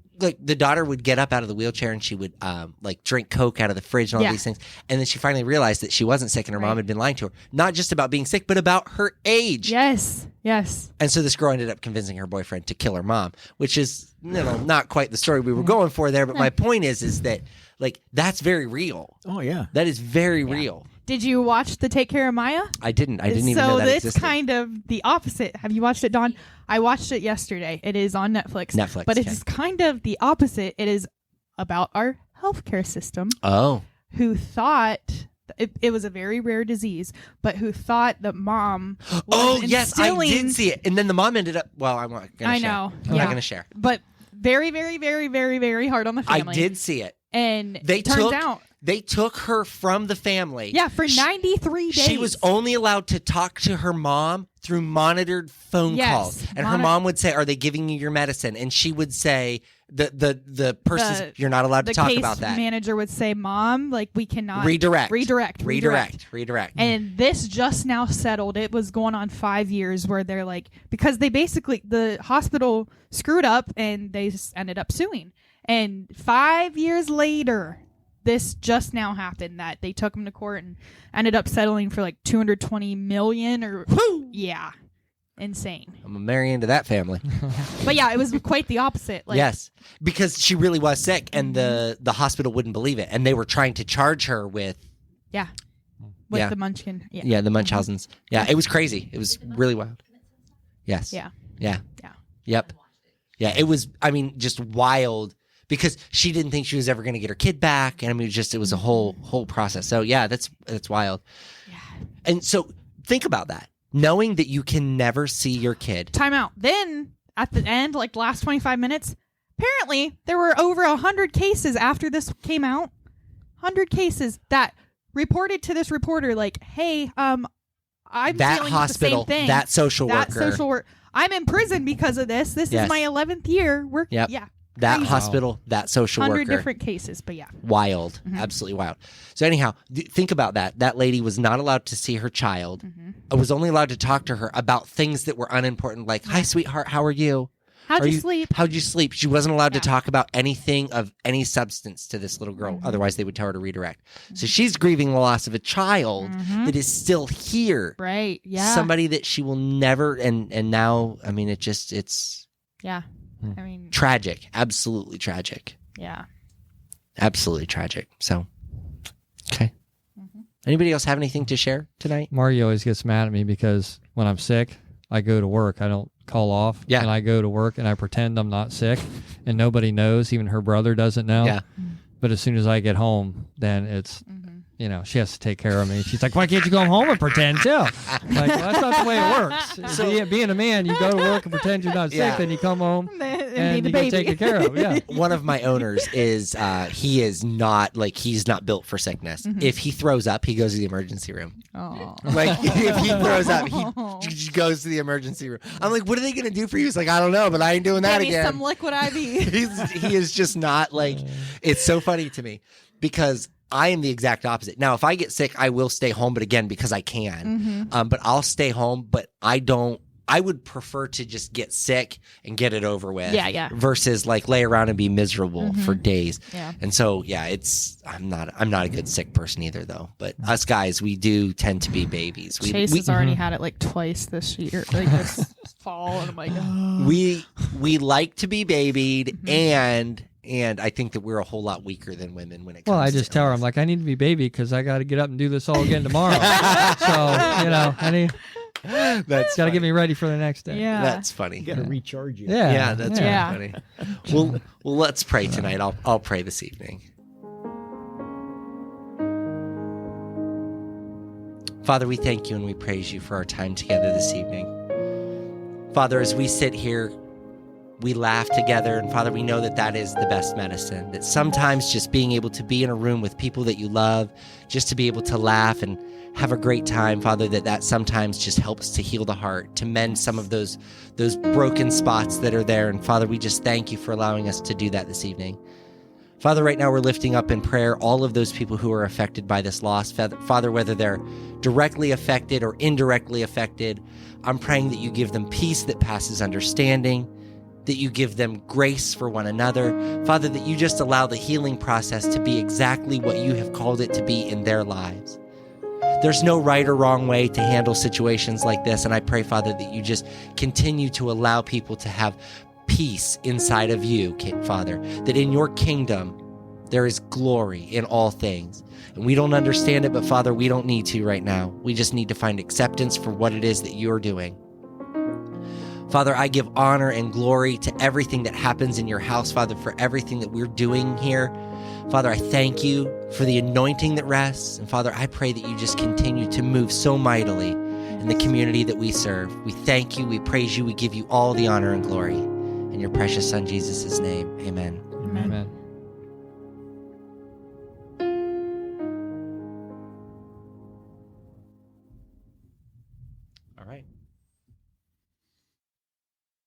daughter would get up out of the wheelchair and she would like drink Coke out of the fridge and all these things, and then she finally realized that she wasn't sick and her mom had been lying to her, not just about being sick but about her age. Yes. And so this girl ended up convincing her boyfriend to kill her mom, which is not quite the story we were going for there, but my point is that like that's very real. Oh yeah. That is very real. Did you watch the Take Care of Maya? I didn't even know So that it's existed. kind of the opposite. Have you watched it, Dawn? I watched it yesterday. It is on Netflix. Netflix, But okay. it's kind of the opposite. It is about our healthcare system Oh. who thought it was a very rare disease, but who thought that mom was Oh, yes, I instilling- did see it. And then the mom ended up, well, I'm not going to share. I know. I'm not going to share. But very, very, very, very, very hard on the family. I did see it. And They turns took out, they took her from the family. yeah, for 93 days. She was only allowed to talk to her mom through monitored phone Yes, calls. And her mom would say, "Are they giving you your medicine?" And she would say, the person's, you're not allowed to the talk case about that. manager would say, "Mom, like we cannot Redirect. redirect." And this just now settled. It was going on 5 years where they're like, because they basically, the hospital screwed up and they just ended up suing. And 5 years later, this just now happened that they took him to court and ended up settling for like $220 million or yeah, insane. I'm gonna marry into that family. But yeah, it was quite the opposite. Like, Yes, because she really was sick, and the hospital wouldn't believe it, and they were trying to charge her with the Munchkin. the Munchausen's. Yeah, it was crazy. It was really wild. Yes. Yeah. Yep. Yeah, it was. I mean, just wild. Because she didn't think she was ever going to get her kid back, and I mean, it was a whole process. So yeah, that's wild. Yeah. And so think about that, knowing that you can never see your kid. Time out. Then at the end, like the last 25 minutes, apparently there were over 100 cases after this came out. 100 cases that reported to this reporter, like, "Hey, I'm That dealing hospital, with the same thing. that social worker, I'm in prison because of this. This Yes. is my 11th year. Yep. Yeah. that Crazy. hospital, that social 100 worker. different cases, but yeah. Wild, absolutely wild. So anyhow, think about that. That lady was not allowed to see her child. I was only allowed to talk to her about things that were unimportant, like, "Hi, sweetheart, how are you? How'd you sleep?" How'd you sleep?" She wasn't allowed to talk about anything of any substance to this little girl. Otherwise, they would tell her to redirect. So she's grieving the loss of a child that is still here. Right. Yeah. Somebody that she will never, and now, I mean, it's Yeah. I mean, tragic. Absolutely tragic. yeah. Absolutely tragic. So, okay. Anybody else have anything to share tonight? Margie always gets mad at me because when I'm sick, I go to work. I don't call off. Yeah. And I go to work and I pretend I'm not sick, and nobody knows. Even her brother doesn't know. Yeah. But as soon as I get home, then it's, she has to take care of me. She's like, "Why can't you go home and pretend too?" Like, well, that's not the way it works. So- Being a man, you go to work and pretend you're not sick, Yeah. then you come home And and be you the get baby. taken care of. Yeah. One of my owners is he's not built for sickness. If he throws up, he goes to the emergency room. Oh. Like if he throws up, he goes to the emergency room. I'm like, "What are they gonna do for you?" He's like, "I don't know, but I ain't doing that Give me again." some liquid IV. He is just not like. It's so funny to me because I am the exact opposite. Now, if I get sick, I will stay home, but again, because I can. But I'll stay home, but I don't. I would prefer to just get sick and get it over with. Yeah. Versus like lay around and be miserable for days. Yeah. And so, yeah, I'm not a good sick person either, though. But us guys, we do tend to be babies. Chase has already had it like twice this year, like this fall, and I'm like, oh. we like to be babied, and I think that we're a whole lot weaker than women when it comes. Well, I to just tell her, I'm illness. like, I need to be baby because I got to get up and do this all again tomorrow. So, honey, That's got to get me ready for the next day. Yeah. That's funny. You got to recharge you. Yeah, that's Yeah. really funny. Well, let's pray tonight. I'll pray this evening. Father, we thank you and we praise you for our time together this evening. Father, as we sit here, we laugh together, and Father, we know that that is the best medicine, that sometimes just being able to be in a room with people that you love, just to be able to laugh and have a great time, Father, that sometimes just helps to heal the heart, to mend some of those broken spots that are there. And Father, we just thank you for allowing us to do that this evening. Father, right now we're lifting up in prayer all of those people who are affected by this loss. Father, whether they're directly affected or indirectly affected, I'm praying that you give them peace that passes understanding, that you give them grace for one another. Father, that you just allow the healing process to be exactly what you have called it to be in their lives. There's no right or wrong way to handle situations like this, and I pray, Father, that you just continue to allow people to have peace inside of you, Father, that in your kingdom there is glory in all things. And we don't understand it, but Father, we don't need to right now. We just need to find acceptance for what it is that you're doing. Father, I give honor and glory to everything that happens in your house, Father, for everything that we're doing here. Father, I thank you for the anointing that rests. And Father, I pray that you just continue to move so mightily in the community that we serve. We thank you, we praise you, we give you all the honor and glory. In your precious Son, Jesus' name, amen. Amen.